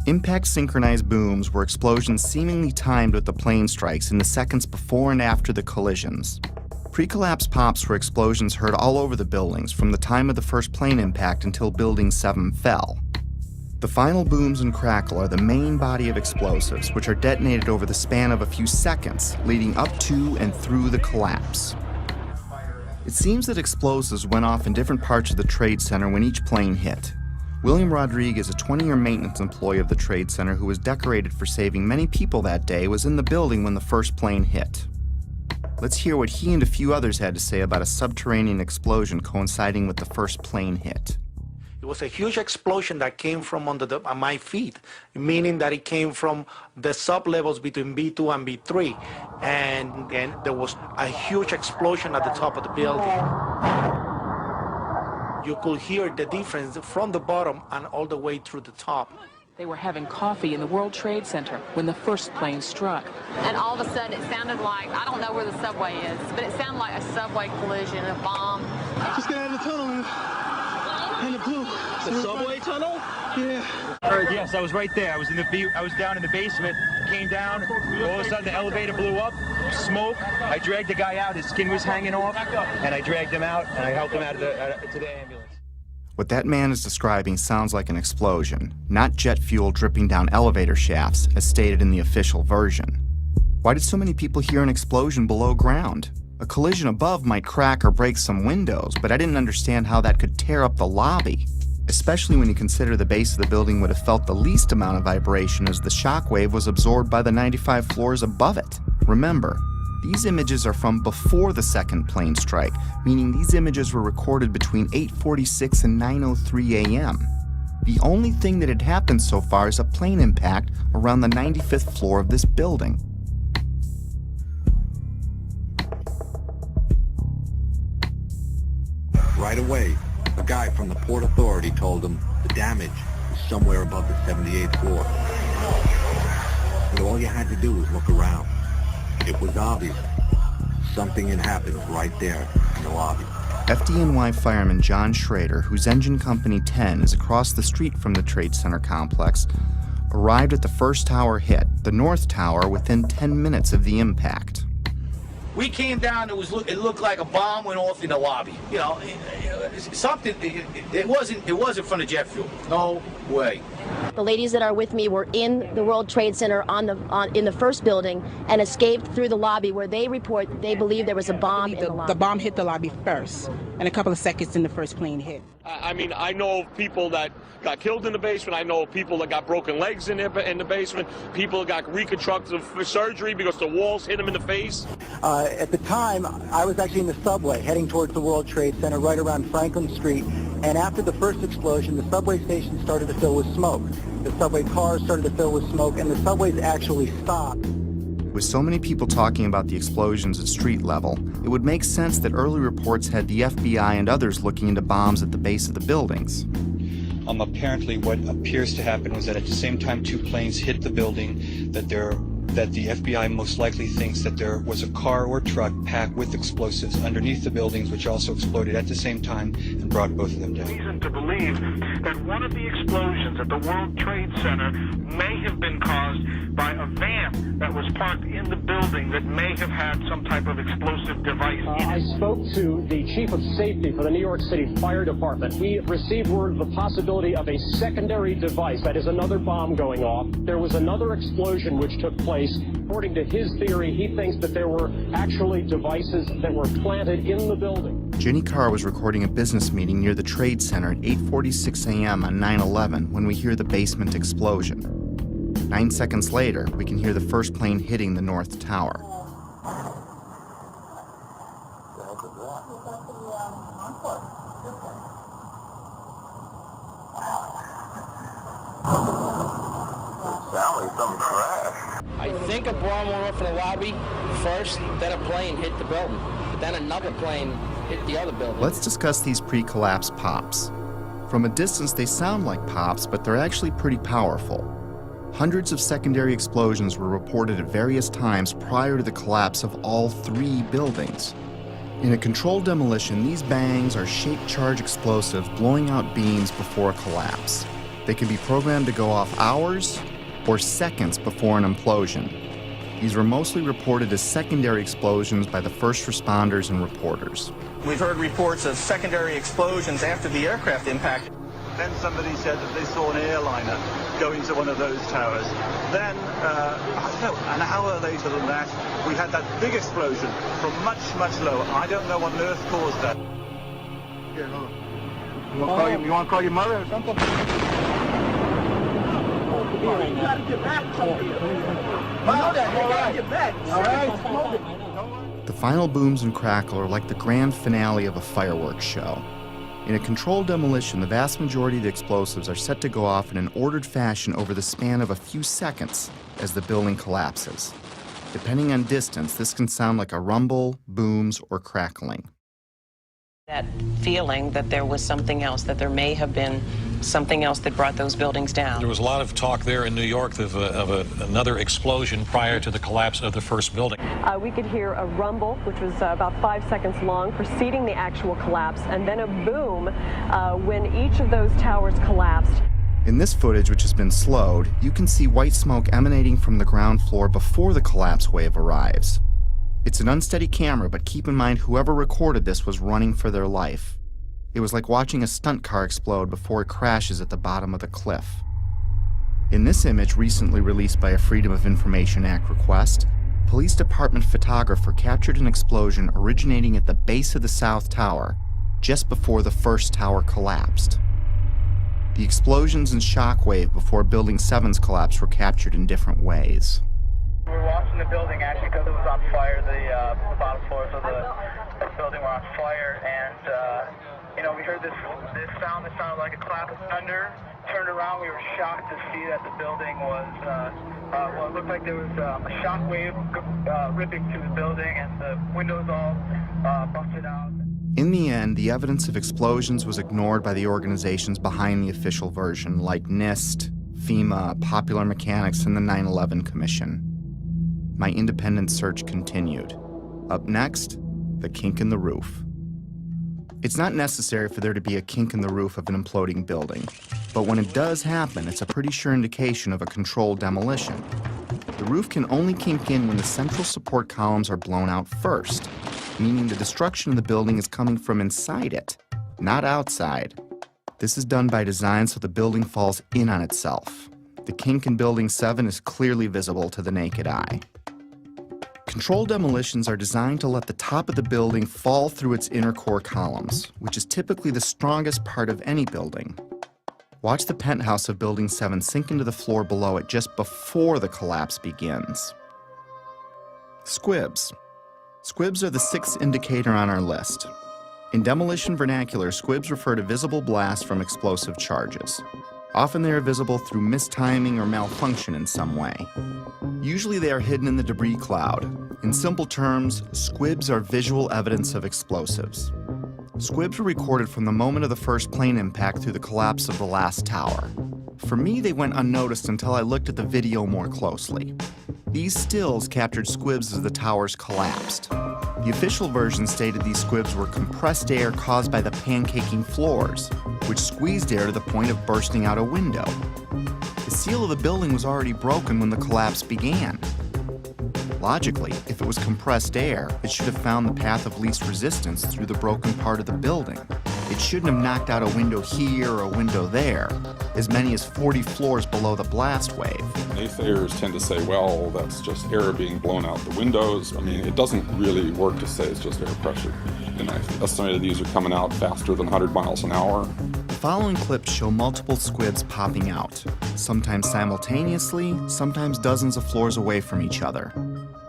Impact synchronized booms were explosions seemingly timed with the plane strikes in the seconds before and after the collisions. Pre-collapse pops were explosions heard all over the buildings from the time of the first plane impact until Building 7 fell. The final booms and crackle are the main body of explosives, which are detonated over the span of a few seconds, leading up to and through the collapse. It seems that explosives went off in different parts of the Trade Center when each plane hit. William Rodriguez, a 20-year maintenance employee of the Trade Center who was decorated for saving many people that day, was in the building when the first plane hit. Let's hear what he and a few others had to say about a subterranean explosion coinciding with the first plane hit. It was a huge explosion that came from under my feet, meaning that it came from the sub-levels between B2 and B3. And there was a huge explosion at the top of the building. You could hear the difference from the bottom and all the way through the top. They were having coffee in the World Trade Center when the first plane struck. And all of a sudden it sounded like, I don't know where the subway is, but it sounded like a subway collision, a bomb. Just got out of the tunnel and it blew. The subway tunnel? Yeah. Yes, I was right there. I was down in the basement, came down, all of a sudden the elevator blew up, smoke. I dragged the guy out, his skin was hanging off, and I dragged him out and I helped him out of to the ambulance. What that man is describing sounds like an explosion, not jet fuel dripping down elevator shafts, as stated in the official version. Why did so many people hear an explosion below ground? A collision above might crack or break some windows, but I didn't understand how that could tear up the lobby, especially when you consider the base of the building would have felt the least amount of vibration as the shockwave was absorbed by the 95 floors above it. Remember, these images are from before the second plane strike, meaning these images were recorded between 8:46 and 9:03 a.m. The only thing that had happened so far is a plane impact around the 95th floor of this building. Right away, a guy from the Port Authority told him the damage was somewhere above the 78th floor. And all you had to do was look around. It was obvious. Something had happened right there in the lobby. FDNY fireman John Schrader, whose engine company 10 is across the street from the Trade Center complex, arrived at the first tower hit, the North Tower, within 10 minutes of the impact. We came down, it looked like a bomb went off in the lobby. You know, something, it wasn't from the jet fuel. No way. The ladies that are with me were in the World Trade Center in the first building and escaped through the lobby, where they report they believe there was a bomb in the lobby. The bomb hit the lobby first, and a couple of seconds in the first plane hit. I mean, I know of people that got killed in the basement. I know of people that got broken legs in the basement. People got reconstructive surgery because the walls hit them in the face. At the time, I was actually in the subway heading towards the World Trade Center right around Franklin Street. And after the first explosion, the subway station started to fill with smoke. The subway cars started to fill with smoke, and the subways actually stopped. With so many people talking about the explosions at street level, it would make sense that early reports had the FBI and others looking into bombs at the base of the buildings. Apparently what appears to happen was that at the same time two planes hit the building, that the FBI most likely thinks that there was a car or truck packed with explosives underneath the buildings, which also exploded at the same time and brought both of them down. Reason to believe that one of the explosions at the World Trade Center may have been caused by a van that was parked in the building that may have had some type of explosive device in it. I spoke to the chief of safety for the New York City Fire Department. We received word of the possibility of a secondary device, that is another bomb going off. There was another explosion which took place. According to his theory, he thinks that there were actually devices that were planted in the building. Jenny Carr was recording a business meeting near the Trade Center at 8:46 a.m. on 9/11 when we hear the basement explosion. 9 seconds later, we can hear the first plane hitting the North Tower. I think a bomb went off in the lobby first, then a plane hit the building, but then another plane hit the other building. Let's discuss these pre-collapse pops. From a distance, they sound like pops, but they're actually pretty powerful. Hundreds of secondary explosions were reported at various times prior to the collapse of all 3 buildings. In a controlled demolition, these bangs are shaped charge explosives blowing out beams before a collapse. They can be programmed to go off hours or seconds before an implosion. These were mostly reported as secondary explosions by the first responders and reporters. We've heard reports of secondary explosions after the aircraft impact. Then somebody said that they saw an airliner go into one of those towers. Then, I don't know, an hour later than that, we had that big explosion from much, much lower. I don't know what on earth caused that. Here, hold on. You want to call your mother or something? You gotta get back to me. You know that, you gotta get back. All right? The final booms and crackle are like the grand finale of a fireworks show. In a controlled demolition, the vast majority of the explosives are set to go off in an ordered fashion over the span of a few seconds as the building collapses. Depending on distance, this can sound like a rumble, booms, or crackling. That feeling that there was something else, that there may have been something else that brought those buildings down. There was a lot of talk there in New York of another explosion prior to the collapse of the first building. We could hear a rumble, which was about 5 seconds long, preceding the actual collapse, and then a boom when each of those towers collapsed. In this footage, which has been slowed, you can see white smoke emanating from the ground floor before the collapse wave arrives. It's an unsteady camera, but keep in mind whoever recorded this was running for their life. It was like watching a stunt car explode before it crashes at the bottom of the cliff. In this image, recently released by a Freedom of Information Act request, police department photographer captured an explosion originating at the base of the South Tower, just before the first tower collapsed. The explosions and shockwave before Building 7's collapse were captured in different ways. We were watching the building actually because it was on fire. The bottom floors of the building were on fire, and we heard this sound that sounded like a clap of thunder. Turned around, we were shocked to see that the building was, it looked like there was a shock wave ripping through the building, and the windows all busted out. In the end, the evidence of explosions was ignored by the organizations behind the official version, like NIST, FEMA, Popular Mechanics, and the 9/11 Commission. My independent search continued. Up next, the kink in the roof. It's not necessary for there to be a kink in the roof of an imploding building, but when it does happen, it's a pretty sure indication of a controlled demolition. The roof can only kink in when the central support columns are blown out first, meaning the destruction of the building is coming from inside it, not outside. This is done by design so the building falls in on itself. The kink in Building 7 is clearly visible to the naked eye. Controlled demolitions are designed to let the top of the building fall through its inner core columns, which is typically the strongest part of any building. Watch the penthouse of Building 7 sink into the floor below it just before the collapse begins. Squibs. Squibs are the sixth indicator on our list. In demolition vernacular, squibs refer to visible blasts from explosive charges. Often they are visible through mistiming or malfunction in some way. Usually they are hidden in the debris cloud. In simple terms, squibs are visual evidence of explosives. Squibs were recorded from the moment of the first plane impact through the collapse of the last tower. For me, they went unnoticed until I looked at the video more closely. These stills captured squibs as the towers collapsed. The official version stated these squibs were compressed air caused by the pancaking floors, which squeezed air to the point of bursting out a window. The seal of the building was already broken when the collapse began. Logically, if it was compressed air, it should have found the path of least resistance through the broken part of the building. It shouldn't have knocked out a window here or a window there, as many as 40 floors below the blast wave. Naysayers tend to say, well, that's just air being blown out the windows. I mean, it doesn't really work to say it's just air pressure. And I estimated these are coming out faster than 100 miles an hour. The following clips show multiple squibs popping out, sometimes simultaneously, sometimes dozens of floors away from each other.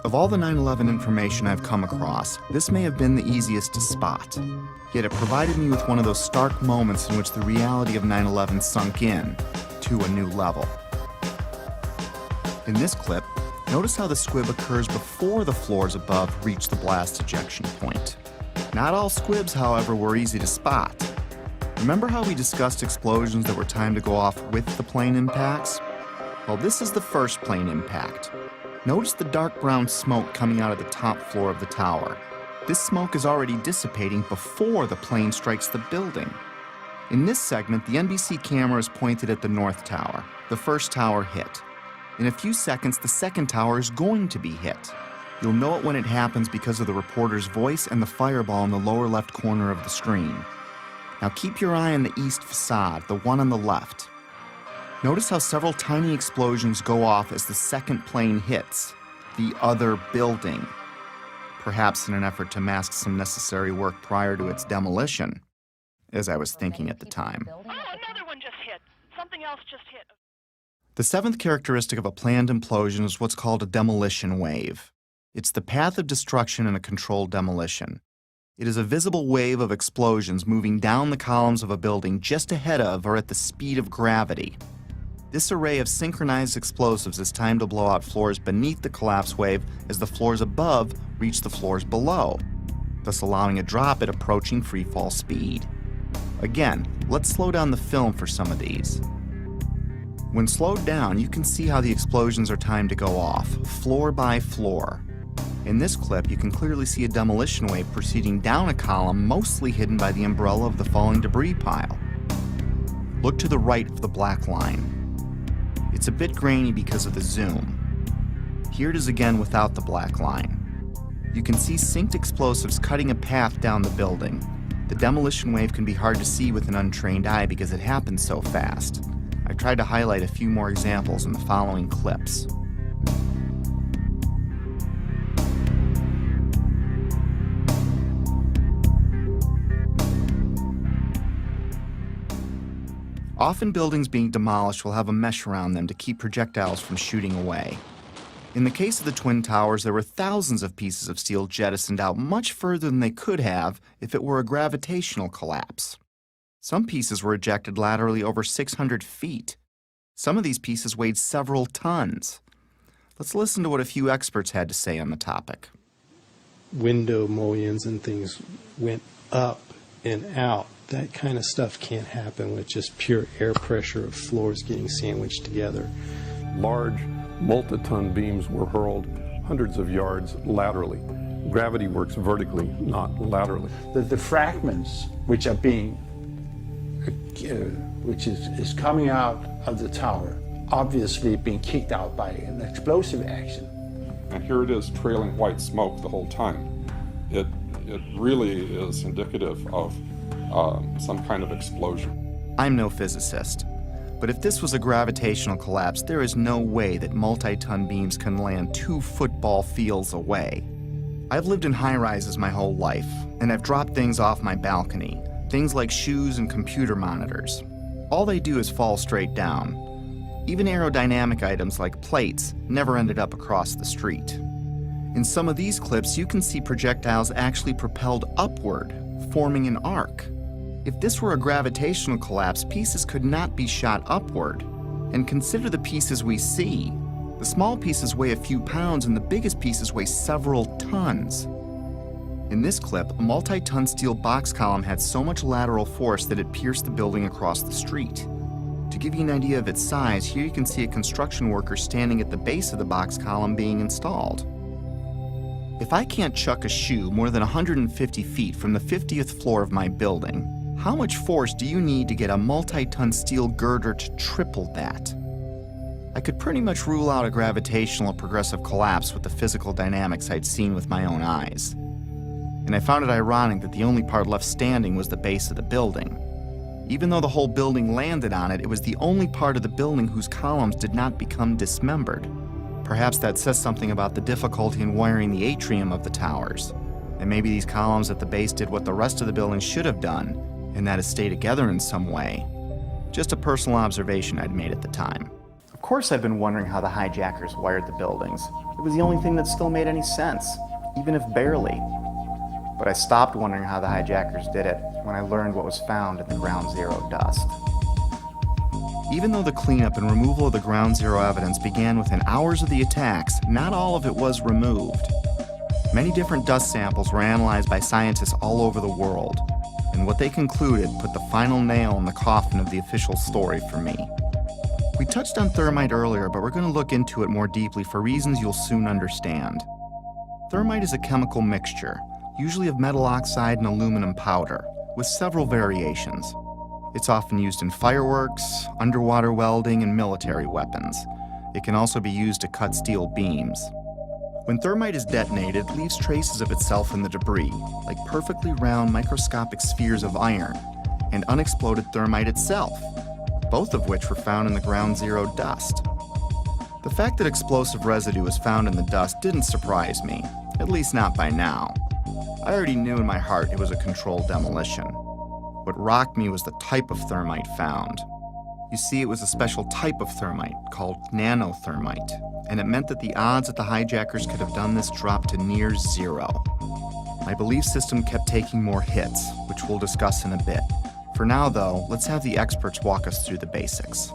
Of all the 9/11 information I've come across, this may have been the easiest to spot. Yet it provided me with one of those stark moments in which the reality of 9/11 sunk in to a new level. In this clip, notice how the squib occurs before the floors above reach the blast ejection point. Not all squibs, however, were easy to spot. Remember how we discussed explosions that were timed to go off with the plane impacts? Well, this is the first plane impact. Notice the dark brown smoke coming out of the top floor of the tower. This smoke is already dissipating before the plane strikes the building. In this segment, the NBC camera is pointed at the north tower. The first tower hit. In a few seconds, the second tower is going to be hit. You'll know it when it happens because of the reporter's voice and the fireball in the lower left corner of the screen. Now keep your eye on the east facade, the one on the left. Notice how several tiny explosions go off as the second plane hits the other building, perhaps in an effort to mask some necessary work prior to its demolition, as I was thinking at the time. Oh, another one just hit. Something else just hit. The seventh characteristic of a planned implosion is what's called a demolition wave. It's the path of destruction in a controlled demolition. It is a visible wave of explosions moving down the columns of a building just ahead of or at the speed of gravity. This array of synchronized explosives is timed to blow out floors beneath the collapse wave as the floors above reach the floors below, thus allowing a drop at approaching freefall speed. Again, let's slow down the film for some of these. When slowed down, you can see how the explosions are timed to go off, floor by floor. In this clip, you can clearly see a demolition wave proceeding down a column mostly hidden by the umbrella of the falling debris pile. Look to the right of the black line. It's a bit grainy because of the zoom. Here it is again without the black line. You can see synced explosives cutting a path down the building. The demolition wave can be hard to see with an untrained eye because it happens so fast. I tried to highlight a few more examples in the following clips. Often buildings being demolished will have a mesh around them to keep projectiles from shooting away. In the case of the Twin Towers, there were thousands of pieces of steel jettisoned out much further than they could have if it were a gravitational collapse. Some pieces were ejected laterally over 600 feet. Some of these pieces weighed several tons. Let's listen to what a few experts had to say on the topic. Window mullions and things went up and out. That kind of stuff can't happen with just pure air pressure of floors getting sandwiched together. Large, multi-ton beams were hurled hundreds of yards laterally. Gravity works vertically, not laterally. The fragments which are being, which is coming out of the tower, obviously being kicked out by an explosive action. And here it is trailing white smoke the whole time. It really is indicative of some kind of explosion. I'm no physicist, but if this was a gravitational collapse, there is no way that multi-ton beams can land 2 football fields away. I've lived in high-rises my whole life, and I've dropped things off my balcony, things like shoes and computer monitors. All they do is fall straight down. Even aerodynamic items like plates never ended up across the street. In some of these clips, you can see projectiles actually propelled upward, forming an arc. If this were a gravitational collapse, pieces could not be shot upward. And consider the pieces we see. The small pieces weigh a few pounds and the biggest pieces weigh several tons. In this clip, a multi-ton steel box column had so much lateral force that it pierced the building across the street. To give you an idea of its size, here you can see a construction worker standing at the base of the box column being installed. If I can't chuck a shoe more than 150 feet from the 50th floor of my building, how much force do you need to get a multi-ton steel girder to triple that? I could pretty much rule out a gravitational progressive collapse with the physical dynamics I'd seen with my own eyes. And I found it ironic that the only part left standing was the base of the building. Even though the whole building landed on it, it was the only part of the building whose columns did not become dismembered. Perhaps that says something about the difficulty in wiring the atrium of the towers. And maybe these columns at the base did what the rest of the building should have done, and that is stay together in some way. Just a personal observation I'd made at the time. Of course I've been wondering how the hijackers wired the buildings. It was the only thing that still made any sense, even if barely. But I stopped wondering how the hijackers did it when I learned what was found in the Ground Zero dust. Even though the cleanup and removal of the Ground Zero evidence began within hours of the attacks, not all of it was removed. Many different dust samples were analyzed by scientists all over the world, and what they concluded put the final nail in the coffin of the official story for me. We touched on thermite earlier, but we're going to look into it more deeply for reasons you'll soon understand. Thermite is a chemical mixture, usually of metal oxide and aluminum powder, with several variations. It's often used in fireworks, underwater welding, and military weapons. It can also be used to cut steel beams. When thermite is detonated, it leaves traces of itself in the debris, like perfectly round microscopic spheres of iron, and unexploded thermite itself, both of which were found in the Ground Zero dust. The fact that explosive residue was found in the dust didn't surprise me, at least not by now. I already knew in my heart it was a controlled demolition. What rocked me was the type of thermite found. You see, it was a special type of thermite called nanothermite, and it meant that the odds that the hijackers could have done this dropped to near zero. My belief system kept taking more hits, which we'll discuss in a bit. For now, though, let's have the experts walk us through the basics.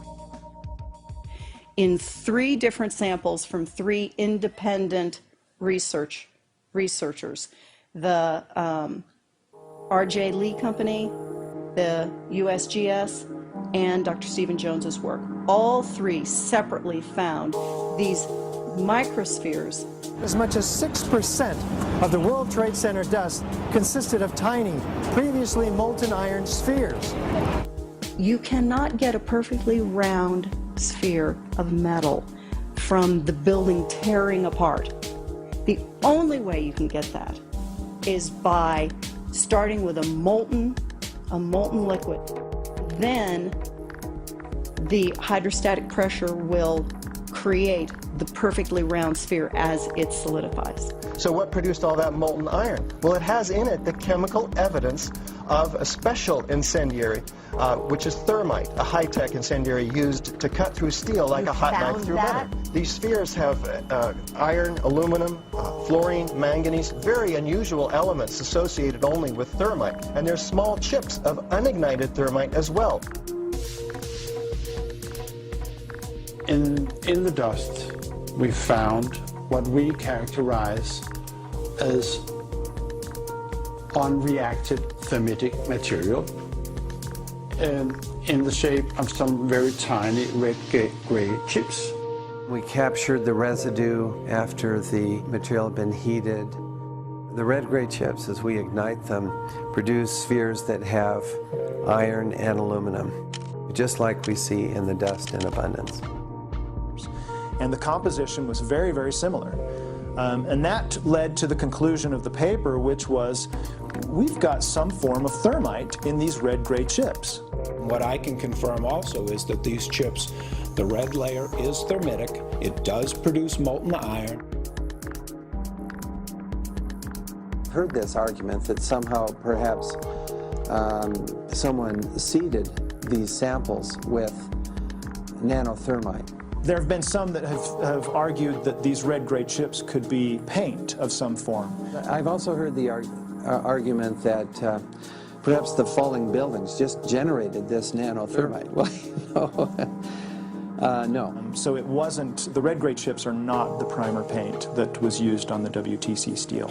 In 3 different samples from 3 independent researchers, the R.J. Lee Company, the USGS, and Dr. Stephen Jones's work. All 3 separately found these microspheres. As much as 6% of the World Trade Center dust consisted of tiny, previously molten iron spheres. You cannot get a perfectly round sphere of metal from the building tearing apart. The only way you can get that is by starting with a molten liquid. Then the hydrostatic pressure will create the perfectly round sphere as it solidifies. So what produced all that molten iron? Well, it has in it the chemical evidence of a special incendiary, which is thermite, a high-tech incendiary used to cut through steel like a hot knife through butter. These spheres have iron, aluminum, fluorine, manganese, very unusual elements associated only with thermite. And there's small chips of unignited thermite as well. In the dust, we found what we characterize as unreacted thermitic material in the shape of some very tiny red-gray chips. We captured the residue after the material had been heated. The red-gray chips, as we ignite them, produce spheres that have iron and aluminum, just like we see in the dust in abundance. And the composition was very, very similar. And that led to the conclusion of the paper, which was we've got some form of thermite in these red-gray chips. What I can confirm also is that these chips, the red layer is thermitic. It does produce molten iron. I've heard this argument that somehow perhaps someone seeded these samples with nanothermite. There have been some that have argued that these red-gray chips could be paint of some form. I've also heard the argument that perhaps the falling buildings just generated this nanothermite. Well, no. So it wasn't, the red-gray chips are not the primer paint that was used on the WTC steel.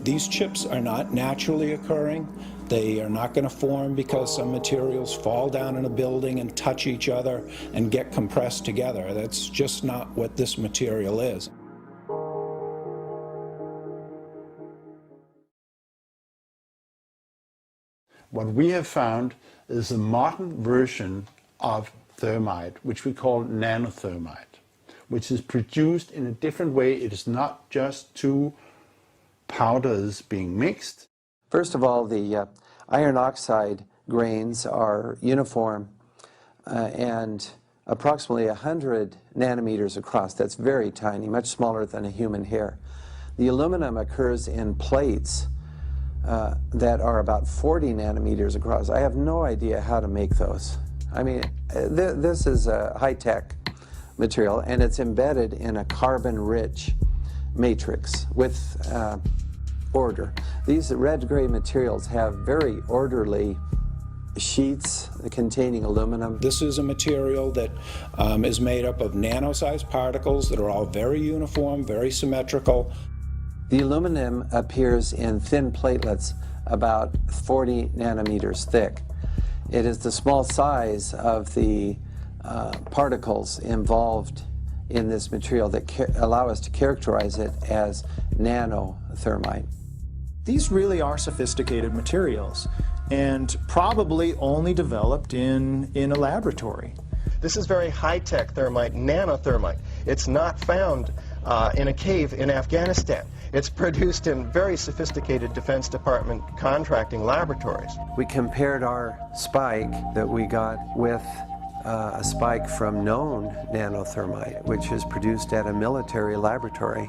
These chips are not naturally occurring. They are not going to form because some materials fall down in a building and touch each other and get compressed together. That's just not what this material is. What we have found is a modern version of thermite, which we call nanothermite, which is produced in a different way. It is not just two powders being mixed. First of all, the iron oxide grains are uniform and approximately 100 nanometers across. That's very tiny, much smaller than a human hair. The aluminum occurs in plates that are about 40 nanometers across. I have no idea how to make those. I mean, this is a high-tech material, and it's embedded in a carbon-rich matrix with order. These red-gray materials have very orderly sheets containing aluminum. This is a material that is made up of nano-sized particles that are all very uniform, very symmetrical. The aluminum appears in thin platelets about 40 nanometers thick. It is the small size of the particles involved in this material that allow us to characterize it as nanothermite. These really are sophisticated materials and probably only developed in a laboratory. This is very high-tech thermite, nanothermite. It's not found in a cave in Afghanistan. It's produced in very sophisticated Defense Department contracting laboratories. We compared our spike that we got with a spike from known nanothermite, which is produced at a military laboratory.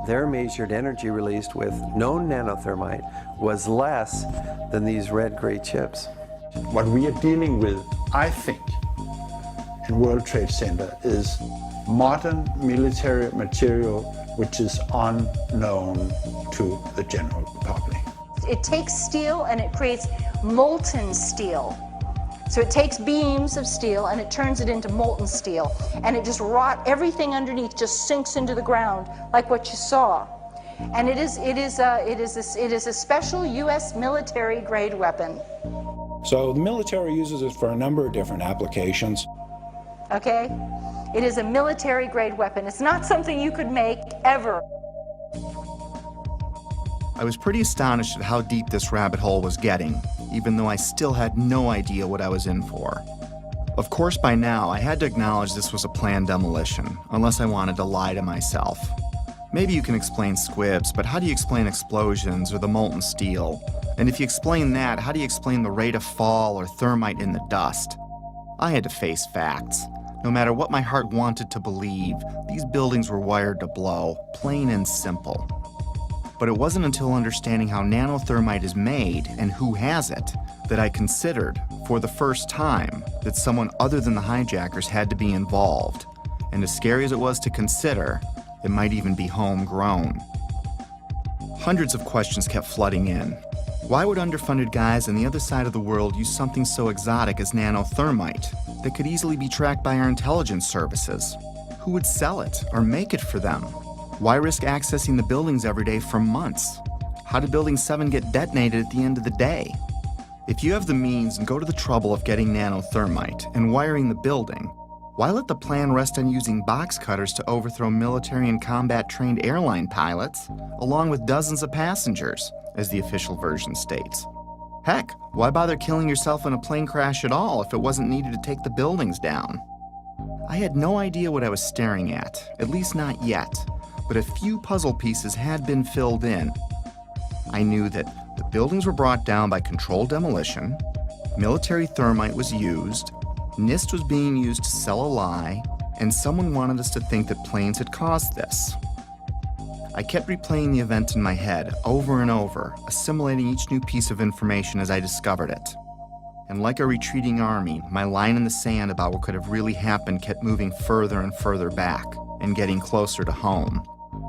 Their measured energy released with known nanothermite was less than these red-gray chips. What we are dealing with, I think, in World Trade Center is modern military material which is unknown to the general public. It takes steel and it creates molten steel. So it takes beams of steel and it turns it into molten steel, and it just everything underneath just sinks into the ground like what you saw. And it is a special U.S. military grade weapon. So the military uses it for a number of different applications. Okay? It is a military grade weapon. It's not something you could make ever. I was pretty astonished at how deep this rabbit hole was getting, even though I still had no idea what I was in for. Of course, by now, I had to acknowledge this was a planned demolition, unless I wanted to lie to myself. Maybe you can explain squibs, but how do you explain explosions or the molten steel? And if you explain that, how do you explain the rate of fall or thermite in the dust? I had to face facts. No matter what my heart wanted to believe, these buildings were wired to blow, plain and simple. But it wasn't until understanding how nanothermite is made and who has it that I considered, for the first time, that someone other than the hijackers had to be involved. And as scary as it was to consider, it might even be homegrown. Hundreds of questions kept flooding in. Why would underfunded guys on the other side of the world use something so exotic as nanothermite that could easily be tracked by our intelligence services? Who would sell it or make it for them? Why risk accessing the buildings every day for months? How did Building 7 get detonated at the end of the day? If you have the means and go to the trouble of getting nanothermite and wiring the building, why let the plan rest on using box cutters to overthrow military and combat-trained airline pilots, along with dozens of passengers, as the official version states? Heck, why bother killing yourself in a plane crash at all if it wasn't needed to take the buildings down? I had no idea what I was staring at least not yet, but a few puzzle pieces had been filled in. I knew that The buildings were brought down by controlled demolition, military thermite was used, NIST was being used to sell a lie, and someone wanted us to think that planes had caused this. I kept replaying the event in my head over and over, assimilating each new piece of information as I discovered it. And like a retreating army, my line in the sand about what could have really happened kept moving further and further back and getting closer to home.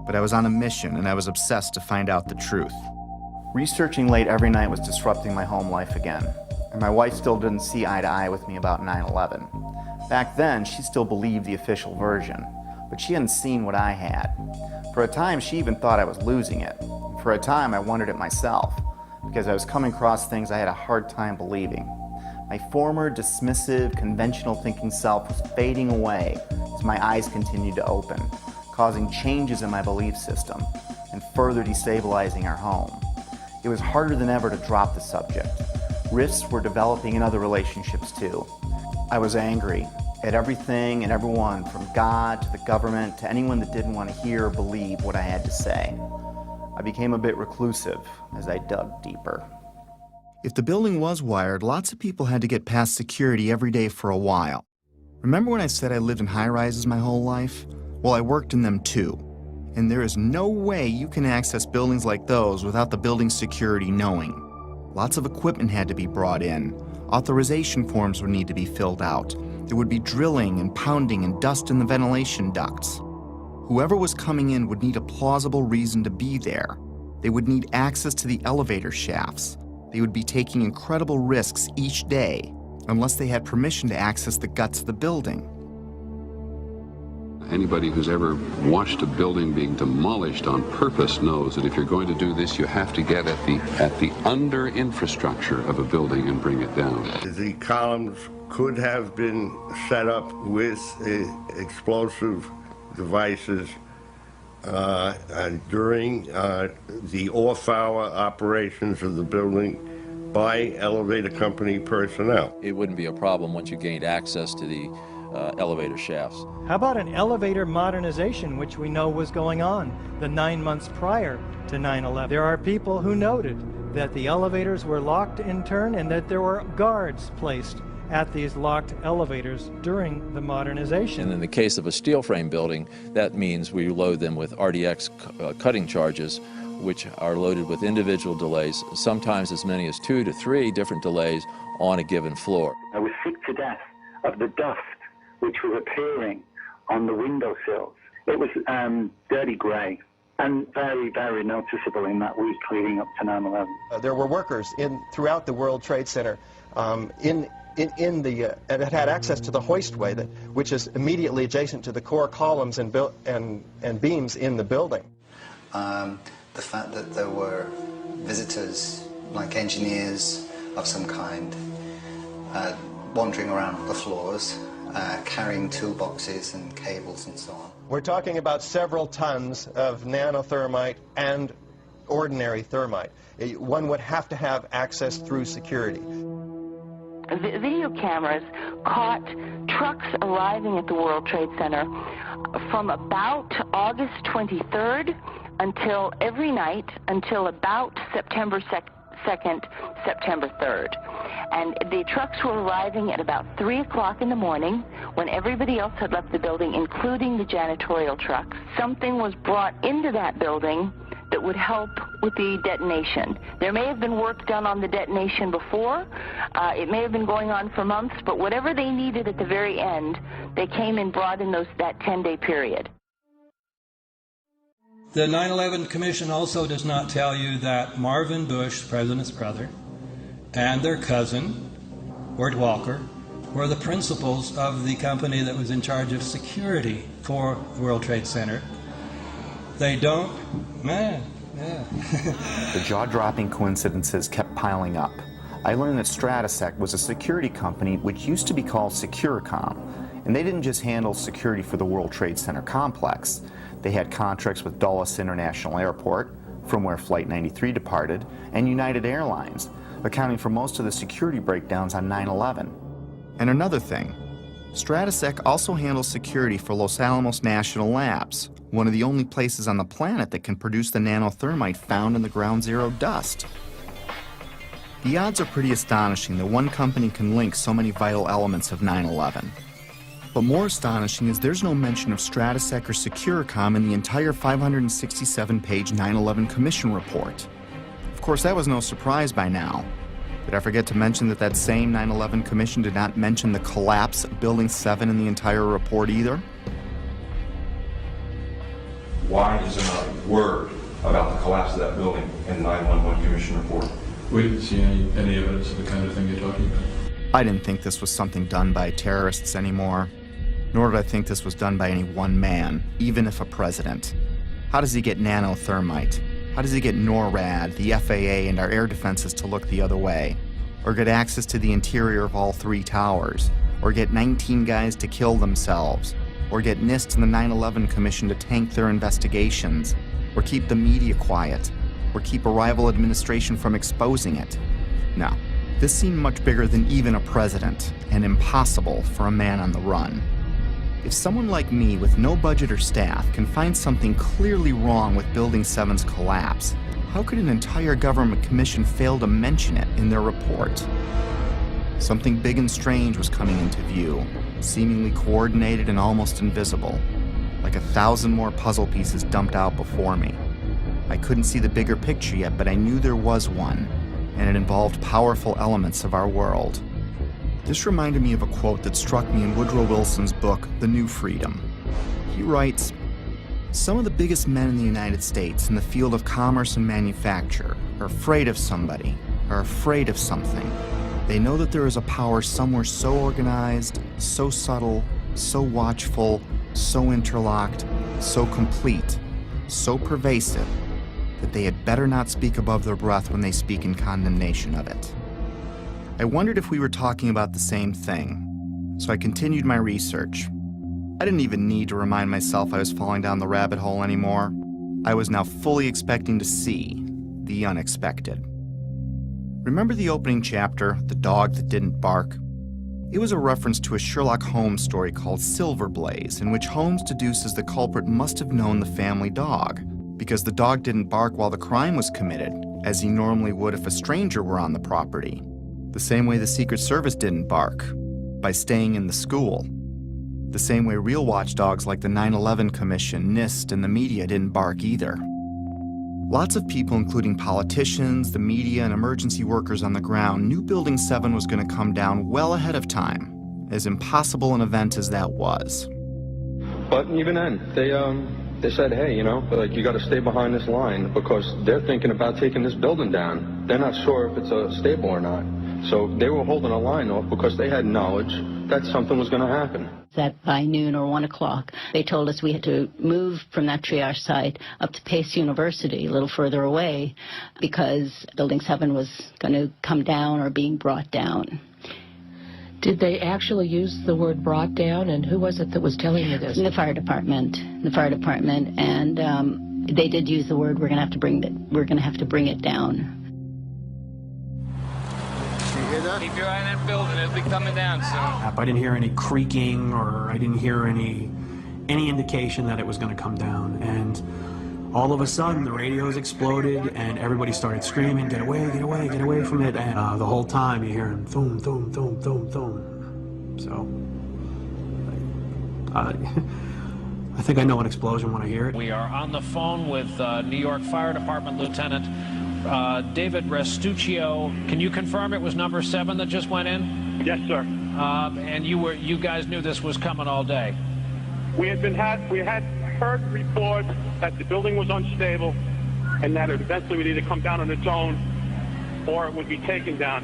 But I was on a mission and I was obsessed to find out the truth. Researching late every night was disrupting my home life again, and my wife still didn't see eye to eye with me about 9/11. Back then, she still believed the official version, but she hadn't seen what I had. For a time, she even thought I was losing it. For a time, I wondered it myself, because I was coming across things I had a hard time believing. My former dismissive, conventional thinking self was fading away as my eyes continued to open, causing changes in my belief system and further destabilizing our home. It was harder than ever to drop the subject. Rifts were developing in other relationships too. I was angry at everything and everyone, from God to the government to anyone that didn't want to hear or believe what I had to say. I became a bit reclusive as I dug deeper. If the building was wired, lots of people had to get past security every day for a while. Remember when I said I lived in high-rises my whole life? Well, I worked in them too. And there is no way you can access buildings like those without the building security knowing. Lots of equipment had to be brought in. Authorization forms would need to be filled out. There would be drilling and pounding and dust in the ventilation ducts. Whoever was coming in would need a plausible reason to be there. They would need access to the elevator shafts. They would be taking incredible risks each day unless they had permission to access the guts of the building. Anybody who's ever watched a building being demolished on purpose knows that if you're going to do this, you have to get at the under infrastructure of a building and bring it down. The columns could have been set up with explosive devices during the off-hour operations of the building by elevator company personnel. It wouldn't be a problem once you gained access to the elevator shafts. How about an elevator modernization, which we know was going on the 9 months prior to 9/11? There are people who noted that the elevators were locked in turn and that there were guards placed at these locked elevators during the modernization. And in the case of a steel frame building, that means we load them with RDX cutting charges, which are loaded with individual delays, sometimes as many as 2 to 3 different delays on a given floor. I was sick to death of the dust which was appearing on the windowsills. It was dirty grey and very, very noticeable in that week leading up to 9/11. There were workers throughout the World Trade Center and it had access to the hoistway, which is immediately adjacent to the core columns and beams in the building. The fact that there were visitors, like engineers of some kind, wandering around the floors, carrying toolboxes and cables and so on. We're talking about several tons of nanothermite and ordinary thermite. One would have to have access through security. Video cameras caught trucks arriving at the World Trade Center from about August 23rd until every night until about September 2nd, September 3rd. And the trucks were arriving at about 3 o'clock in the morning when everybody else had left the building, including the janitorial trucks. Something was brought into that building that would help with the detonation. There may have been work done on the detonation before. It may have been going on for months, but whatever they needed at the very end, they came and brought in that 10-day period. The 9/11 Commission also does not tell you that Marvin Bush, the president's brother, and their cousin, Wirt Walker, were the principals of the company that was in charge of security for the World Trade Center. They don't, man, yeah. The jaw-dropping coincidences kept piling up. I learned that Stratesec was a security company which used to be called Securicom, and they didn't just handle security for the World Trade Center complex. They had contracts with Dulles International Airport, from where Flight 93 departed, and United Airlines, accounting for most of the security breakdowns on 9/11. And another thing, Stratesec also handles security for Los Alamos National Labs, one of the only places on the planet that can produce the nanothermite found in the ground zero dust. The odds are pretty astonishing that one company can link so many vital elements of 9/11. But more astonishing is there's no mention of Stratesec or Securicom in the entire 567-page 9/11 Commission report. Of course, that was no surprise by now. Did I forget to mention that that same 9/11 Commission did not mention the collapse of Building 7 in the entire report either? Why is there not a word about the collapse of that building in the 9/11 Commission report? We didn't see any evidence of the kind of thing you're talking about. I didn't think this was something done by terrorists anymore, nor did I think this was done by any one man, even if a president. How does he get nanothermite? How does he get NORAD, the FAA, and our air defenses to look the other way? Or get access to the interior of all 3 towers? Or get 19 guys to kill themselves? Or get NIST and the 9/11 Commission to tank their investigations? Or keep the media quiet? Or keep a rival administration from exposing it? No, this seemed much bigger than even a president, and impossible for a man on the run. If someone like me with no budget or staff can find something clearly wrong with Building 7's collapse, how could an entire government commission fail to mention it in their report? Something big and strange was coming into view, seemingly coordinated and almost invisible, like 1,000 more puzzle pieces dumped out before me. I couldn't see the bigger picture yet, but I knew there was one, and it involved powerful elements of our world. This reminded me of a quote that struck me in Woodrow Wilson's book, The New Freedom. He writes, "Some of the biggest men in the United States in the field of commerce and manufacture are afraid of somebody, are afraid of something. They know that there is a power somewhere so organized, so subtle, so watchful, so interlocked, so complete, so pervasive, that they had better not speak above their breath when they speak in condemnation of it." I wondered if we were talking about the same thing, so I continued my research. I didn't even need to remind myself I was falling down the rabbit hole anymore. I was now fully expecting to see the unexpected. Remember the opening chapter, The Dog That Didn't Bark? It was a reference to a Sherlock Holmes story called Silver Blaze, in which Holmes deduces the culprit must have known the family dog, because the dog didn't bark while the crime was committed, as he normally would if a stranger were on the property. The same way the Secret Service didn't bark, by staying in the school. The same way real watchdogs like the 9/11 Commission, NIST, and the media didn't bark either. Lots of people, including politicians, the media, and emergency workers on the ground, knew Building 7 was going to come down well ahead of time, as impossible an event as that was. But even then, they said, hey, you got to stay behind this line because they're thinking about taking this building down. They're not sure if it's stable or not. So they were holding a line off because they had knowledge that something was going to happen. That by noon or 1 o'clock, they told us we had to move from that triage site up to Pace University, a little further away, because Building 7 was going to come down or being brought down. Did they actually use the word brought down, and who was it that was telling you this? The fire department, and they did use the word, we're going to have to bring it down. Keep your eye on that building, it'll be coming down soon. I didn't hear any creaking, or I didn't hear any indication that it was going to come down. And all of a sudden, the radios exploded, and everybody started screaming, get away, get away, get away from it. And the whole time, you're hearing thum, thum, thum, thum, thum. So, I think I know an explosion when I hear it. We are on the phone with New York Fire Department Lieutenant David Restuccio. Can you confirm it was number 7 that just went in? Yes, sir. And you guys knew this was coming all day? We had heard reports that the building was unstable and that it eventually would either come down on its own or it would be taken down.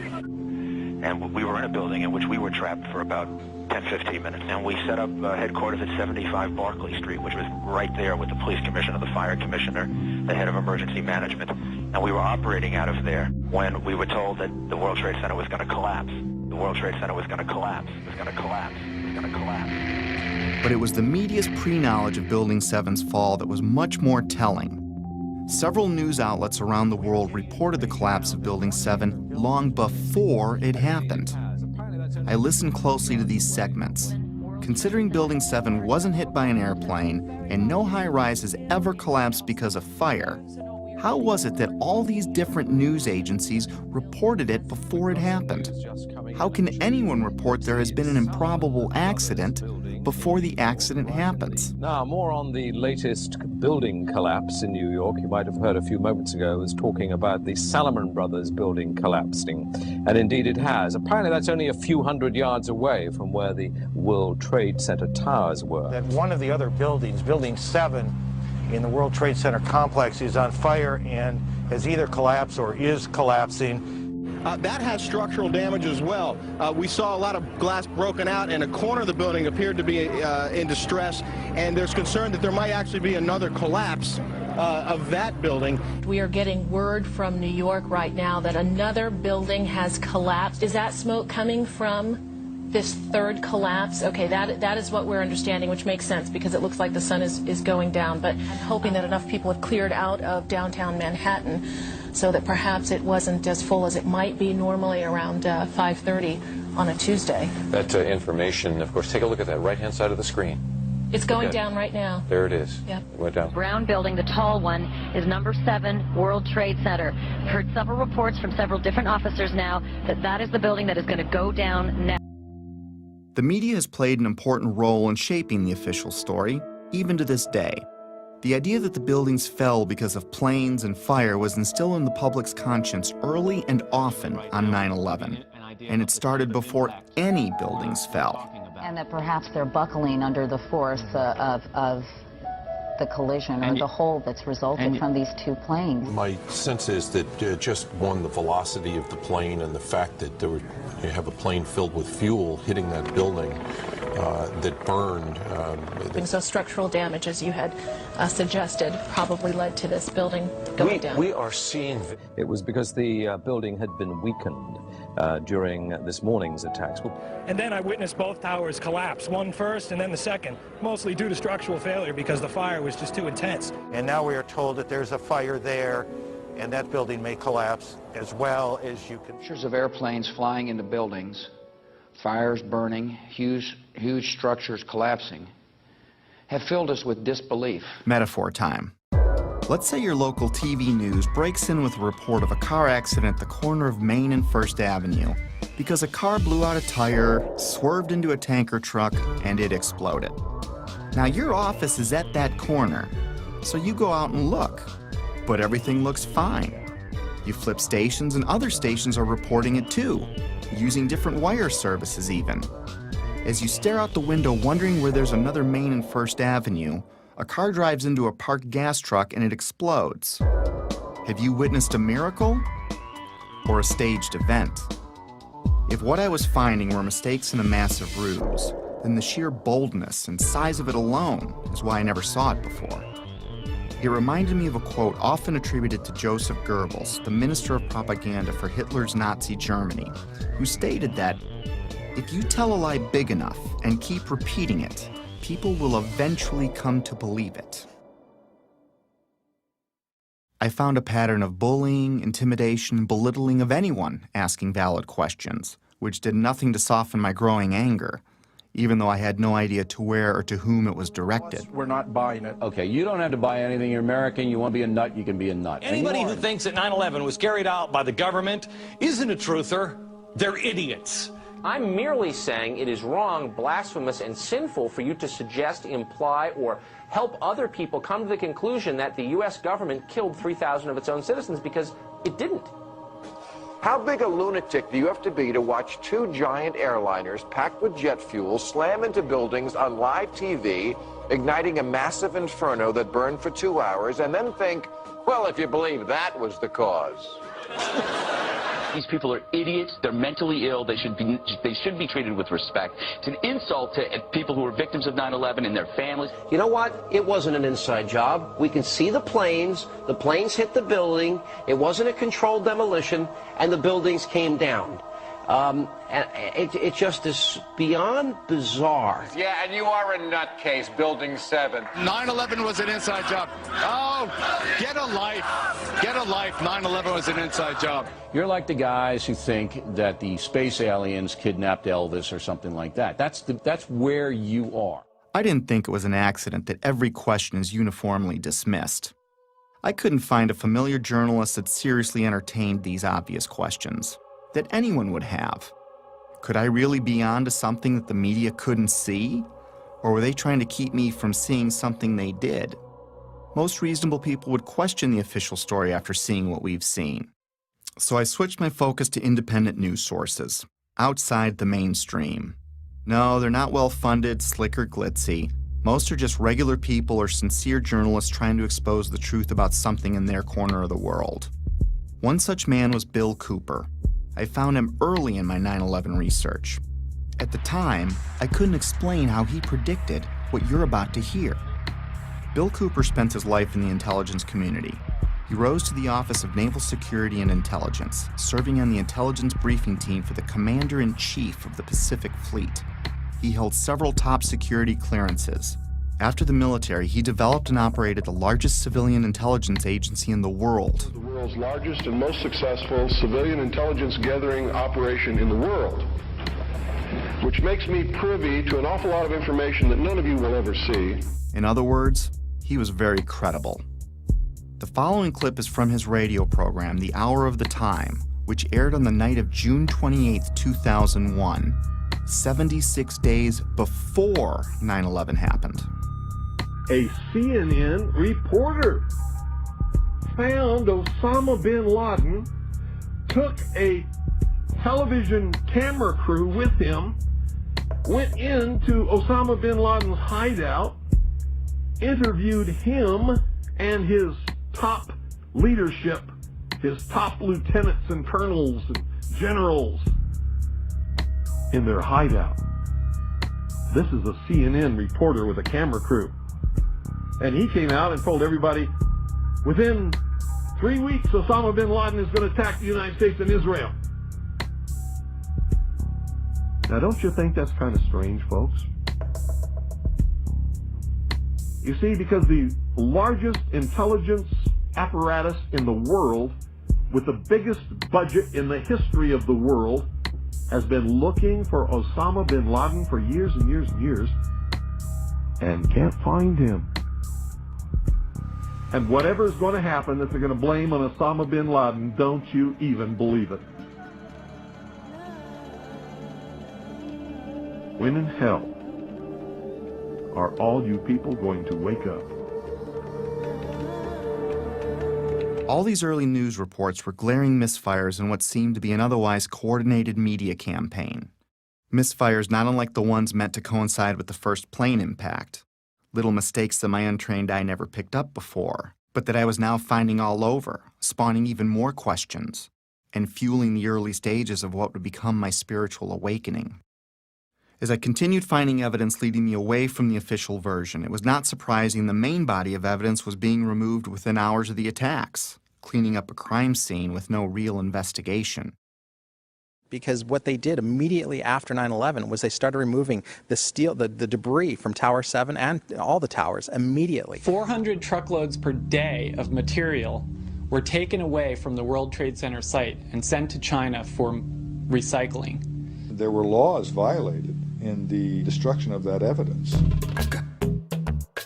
And we were in a building in which we were trapped for about 10-15 minutes. And we set up headquarters at 75 Barclay Street, which was right there with the police commissioner, the fire commissioner, the head of emergency management. And we were operating out of there when we were told that the World Trade Center was going to collapse. The World Trade Center was going to collapse. It was going to collapse. It was going to collapse. But it was the media's pre-knowledge of Building 7's fall that was much more telling. Several news outlets around the world reported the collapse of Building 7 long before it happened. I listened closely to these segments. Considering Building 7 wasn't hit by an airplane and no high-rise has ever collapsed because of fire, How was it that all these different news agencies reported it before it happened? How can anyone report there has been an improbable accident before the accident happens? Now, more on the latest building collapse in New York. You might have heard a few moments ago, I was talking about the Salomon Brothers building collapsing. And indeed it has. Apparently that's only a few hundred yards away from where the World Trade Center towers were. That one of the other buildings, Building 7 in the World Trade Center complex, is on fire and has either collapsed or is collapsing. That has structural damage as well. We saw a lot of glass broken out, and a corner of the building appeared to be in distress, and there's concern that there might actually be another collapse of that building. We are getting word from New York right now that another building has collapsed. Is that smoke coming from this third collapse? Okay, that is what we're understanding, which makes sense because it looks like the sun is going down, but I'm hoping that enough people have cleared out of downtown Manhattan so that perhaps it wasn't as full as it might be normally around 5:30 on a Tuesday. That information, of course, take a look at that right-hand side of the screen. It's going down right now. There it is. Yep. It went down. Brown building, the tall one, is number 7, World Trade Center. I've heard several reports from several different officers now that that is the building that is going to go down next. The media has played an important role in shaping the official story, even to this day. The idea that the buildings fell because of planes and fire was instilled in the public's conscience early and often on 9/11, and it started before any buildings fell. And that perhaps they're buckling under the force of the collision or the hole that's resulted from these two planes. My sense is that just one, the velocity of the plane and the fact that you have a plane filled with fuel hitting that building that burned. So structural damage, as you had suggested, probably led to this building going down. We are seeing... It was because the building had been weakened during this morning's attacks. And then I witnessed both towers collapse, one first and then the second, mostly due to structural failure because the fire was just too intense. And now we are told that there's a fire there, and that building may collapse as well as you can. Pictures of airplanes flying into buildings, fires burning, huge structures collapsing, have filled us with disbelief. Metaphor time. Let's say your local TV news breaks in with a report of a car accident at the corner of Main and First Avenue because a car blew out a tire, swerved into a tanker truck, and it exploded. Now your office is at that corner, so you go out and look, but everything looks fine. You flip stations and other stations are reporting it too, using different wire services even. As you stare out the window wondering where there's another Main and First Avenue, a car drives into a parked gas truck and it explodes. Have you witnessed a miracle or a staged event? If what I was finding were mistakes in a massive ruse, then the sheer boldness and size of it alone is why I never saw it before. It reminded me of a quote often attributed to Joseph Goebbels, the minister of propaganda for Hitler's Nazi Germany, who stated that if you tell a lie big enough and keep repeating it, people will eventually come to believe it. I found a pattern of bullying, intimidation, and belittling of anyone asking valid questions, which did nothing to soften my growing anger, even though I had no idea to where or to whom it was directed. We're not buying it. Okay, you don't have to buy anything. You're American. You want to be a nut, you can be a nut. Anybody who thinks that 9/11 was carried out by the government isn't a truther. They're idiots. I'm merely saying it is wrong, blasphemous, and sinful for you to suggest, imply, or help other people come to the conclusion that the U.S. government killed 3,000 of its own citizens, because it didn't. How big a lunatic do you have to be to watch two giant airliners packed with jet fuel slam into buildings on live TV, igniting a massive inferno that burned for 2 hours, and then think, well, if you believe that was the cause? These people are idiots. They're mentally ill. They should be treated with respect. It's an insult to people who are victims of 9/11 and their families. You know what? It wasn't an inside job. We can see the planes. The planes hit the building. It wasn't a controlled demolition, and the buildings came down. And it just is beyond bizarre. Yeah, and you are a nutcase, Building 7. 9/11 was an inside job. Oh, get a life. Get a life. 9/11 was an inside job. You're like the guys who think that the space aliens kidnapped Elvis or something like that. That's where you are. I didn't think it was an accident that every question is uniformly dismissed. I couldn't find a familiar journalist that seriously entertained these obvious questions that anyone would have. Could I really be onto something that the media couldn't see? Or were they trying to keep me from seeing something they did? Most reasonable people would question the official story after seeing what we've seen. So I switched my focus to independent news sources, outside the mainstream. No, they're not well-funded, slick or glitzy. Most are just regular people or sincere journalists trying to expose the truth about something in their corner of the world. One such man was Bill Cooper. I found him early in my 9/11 research. At the time, I couldn't explain how he predicted what you're about to hear. Bill Cooper spent his life in the intelligence community. He rose to the Office of Naval Security and Intelligence, serving on the intelligence briefing team for the Commander-in-Chief of the Pacific Fleet. He held several top security clearances. After the military, he developed and operated the largest civilian intelligence agency in the world. The world's largest and most successful civilian intelligence gathering operation in the world, which makes me privy to an awful lot of information that none of you will ever see. In other words, he was very credible. The following clip is from his radio program, The Hour of the Time, which aired on the night of June 28, 2001, 76 days before 9/11 happened. A CNN reporter found Osama bin Laden, took a television camera crew with him, went into Osama bin Laden's hideout, interviewed him and his top leadership, his top lieutenants and colonels and generals in their hideout. This is a CNN reporter with a camera crew. And he came out and told everybody, within 3 weeks, Osama bin Laden is going to attack the United States and Israel. Now, don't you think that's kind of strange, folks? You see, because the largest intelligence apparatus in the world, with the biggest budget in the history of the world, has been looking for Osama bin Laden for years and years and years, and can't find him. And whatever's going to happen that they're going to blame on Osama bin Laden, don't you even believe it. When in hell are all you people going to wake up? All these early news reports were glaring misfires in what seemed to be an otherwise coordinated media campaign. Misfires not unlike the ones meant to coincide with the first plane impact. Little mistakes that my untrained eye never picked up before, but that I was now finding all over, spawning even more questions, and fueling the early stages of what would become my spiritual awakening. As I continued finding evidence leading me away from the official version, it was not surprising the main body of evidence was being removed within hours of the attacks, cleaning up a crime scene with no real investigation. Because what they did immediately after 9/11 was they started removing the steel, the debris from Tower 7 and all the towers immediately. 400 truckloads per day of material were taken away from the World Trade Center site and sent to China for recycling. There were laws violated in the destruction of that evidence.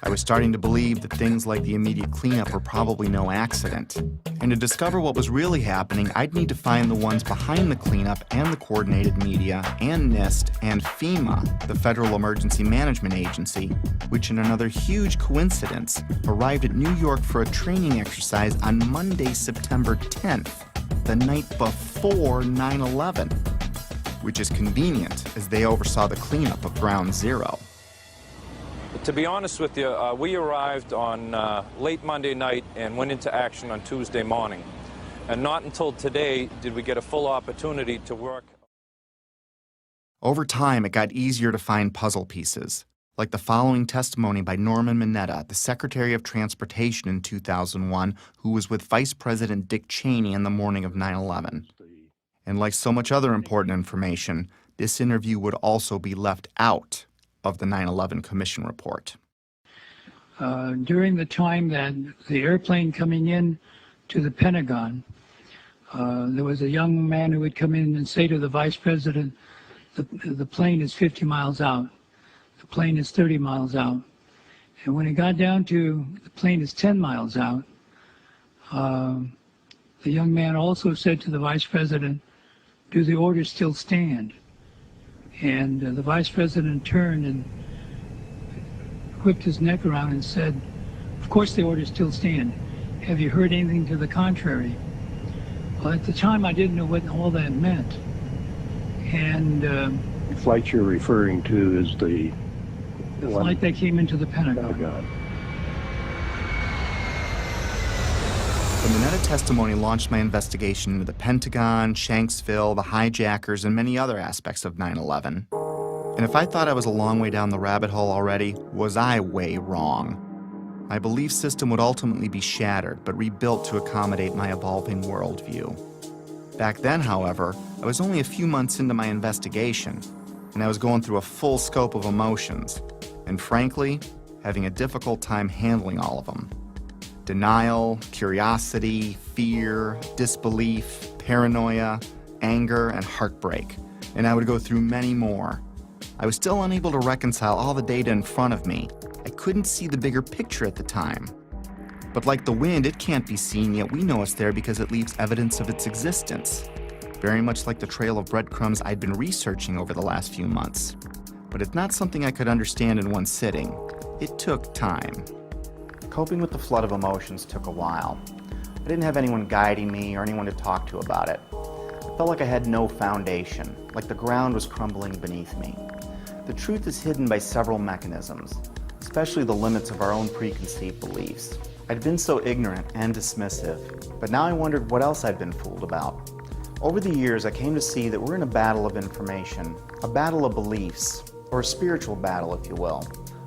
I was starting to believe that things like the immediate cleanup were probably no accident. And to discover what was really happening, I'd need to find the ones behind the cleanup and the coordinated media and NIST and FEMA, the Federal Emergency Management Agency, which in another huge coincidence arrived at New York for a training exercise on Monday, September 10th, the night before 9/11, which is convenient as they oversaw the cleanup of Ground Zero. To be honest with you, we arrived on late Monday night and went into action on Tuesday morning. And not until today did we get a full opportunity to work. Over time, it got easier to find puzzle pieces, like the following testimony by Norman Mineta, the Secretary of Transportation in 2001, who was with Vice President Dick Cheney on the morning of 9/11. And like so much other important information, this interview would also be left out of the 9/11 Commission report. During the time that the airplane coming in to the Pentagon, there was a young man who would come in and say to the Vice President, the plane is 50 miles out, the plane is 30 miles out. And when it got down to the plane is 10 miles out, The young man also said to the vice president, "Do the orders still stand?" And the vice president turned and whipped his neck around and said, "Of course the orders still stand. Have you heard anything to the contrary?" Well, at the time I didn't know what all that meant. And The flight you're referring to is the flight that came into the Pentagon. The Mineta testimony launched my investigation into the Pentagon, Shanksville, the hijackers, and many other aspects of 9/11. And if I thought I was a long way down the rabbit hole already, was I way wrong. My belief system would ultimately be shattered, but rebuilt to accommodate my evolving worldview. Back then, however, I was only a few months into my investigation, and I was going through a full scope of emotions, and frankly, having a difficult time handling all of them. Denial, curiosity, fear, disbelief, paranoia, anger, and heartbreak, and I would go through many more. I was still unable to reconcile all the data in front of me. I couldn't see the bigger picture at the time. But like the wind, it can't be seen, yet we know it's there because it leaves evidence of its existence. Very much like the trail of breadcrumbs I'd been researching over the last few months. But it's not something I could understand in one sitting. It took time. Coping with the flood of emotions took a while. I didn't have anyone guiding me or anyone to talk to about it. I felt like I had no foundation, like the ground was crumbling beneath me. The truth is hidden by several mechanisms, especially the limits of our own preconceived beliefs. I'd been so ignorant and dismissive, but now I wondered what else I'd been fooled about. Over the years, I came to see that we're in a battle of information, a battle of beliefs, or a spiritual battle, if you will.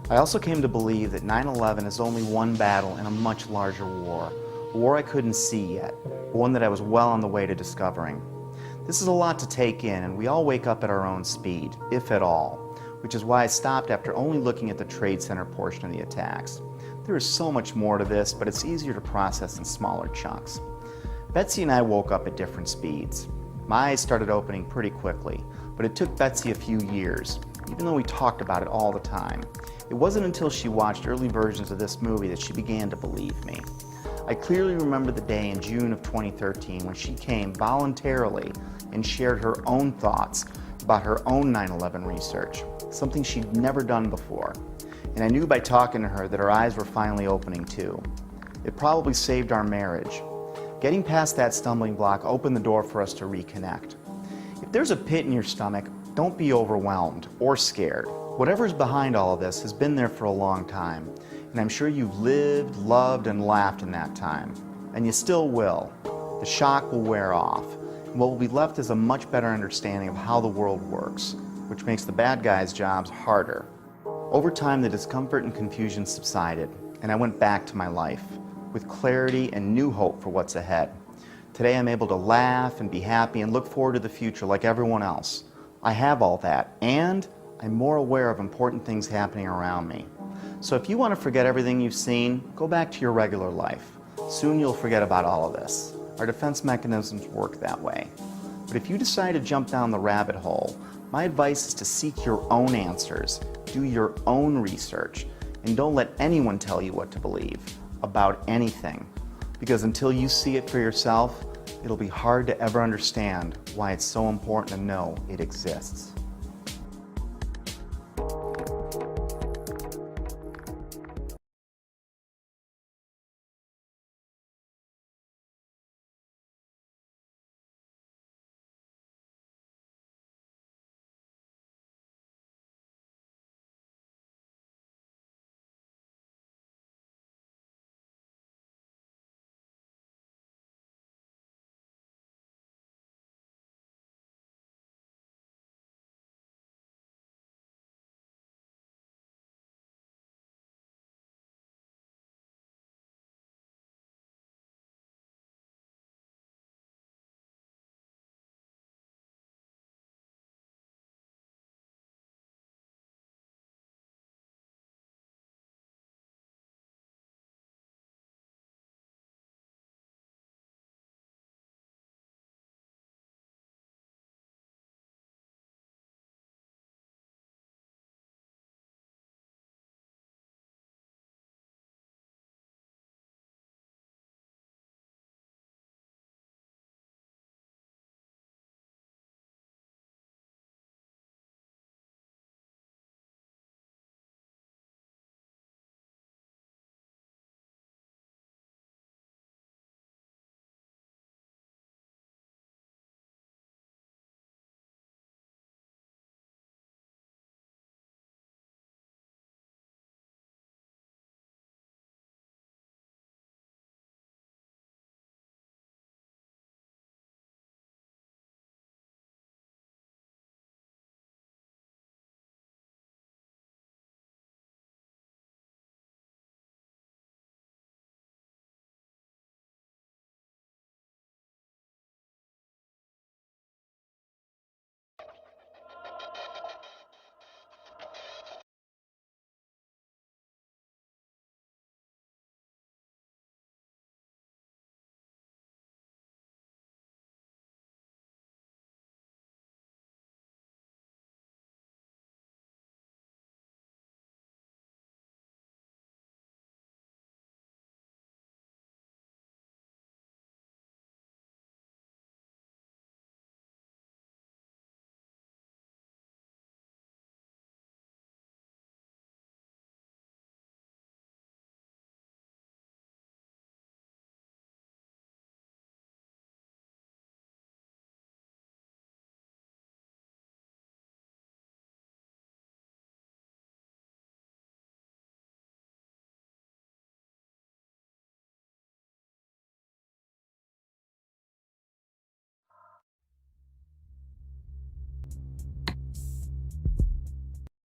I also came to believe that 9/11 is only one battle in a much larger war, a war I couldn't see yet, but one that I was well on the way to discovering. This is a lot to take in, and we all wake up at our own speed, if at all, which is why I stopped after only looking at the Trade Center portion of the attacks. There is so much more to this, but it's easier to process in smaller chunks. Betsy and I woke up at different speeds. My eyes started opening pretty quickly, but it took Betsy a few years, even though we talked about it all the time. It wasn't until she watched early versions of this movie that she began to believe me. I clearly remember the day in June of 2013 when she came voluntarily and shared her own thoughts about her own 9/11 research, something she'd never done before. And I knew by talking to her that her eyes were finally opening too. It probably saved our marriage. Getting past that stumbling block opened the door for us to reconnect. If there's a pit in your stomach, don't be overwhelmed or scared. Whatever's behind all of this has been there for a long time, and I'm sure you've lived, loved, and laughed in that time. And you still will. The shock will wear off, and what will be left is a much better understanding of how the world works, which makes the bad guys' jobs harder. Over time, the discomfort and confusion subsided, and I went back to my life, with clarity and new hope for what's ahead. Today I'm able to laugh and be happy and look forward to the future like everyone else. I have all that, and I'm more aware of important things happening around me. So if you want to forget everything you've seen, go back to your regular life. Soon you'll forget about all of this. Our defense mechanisms work that way. But if you decide to jump down the rabbit hole, my advice is to seek your own answers, do your own research, and don't let anyone tell you what to believe about anything. Because until you see it for yourself, it'll be hard to ever understand why it's so important to know it exists.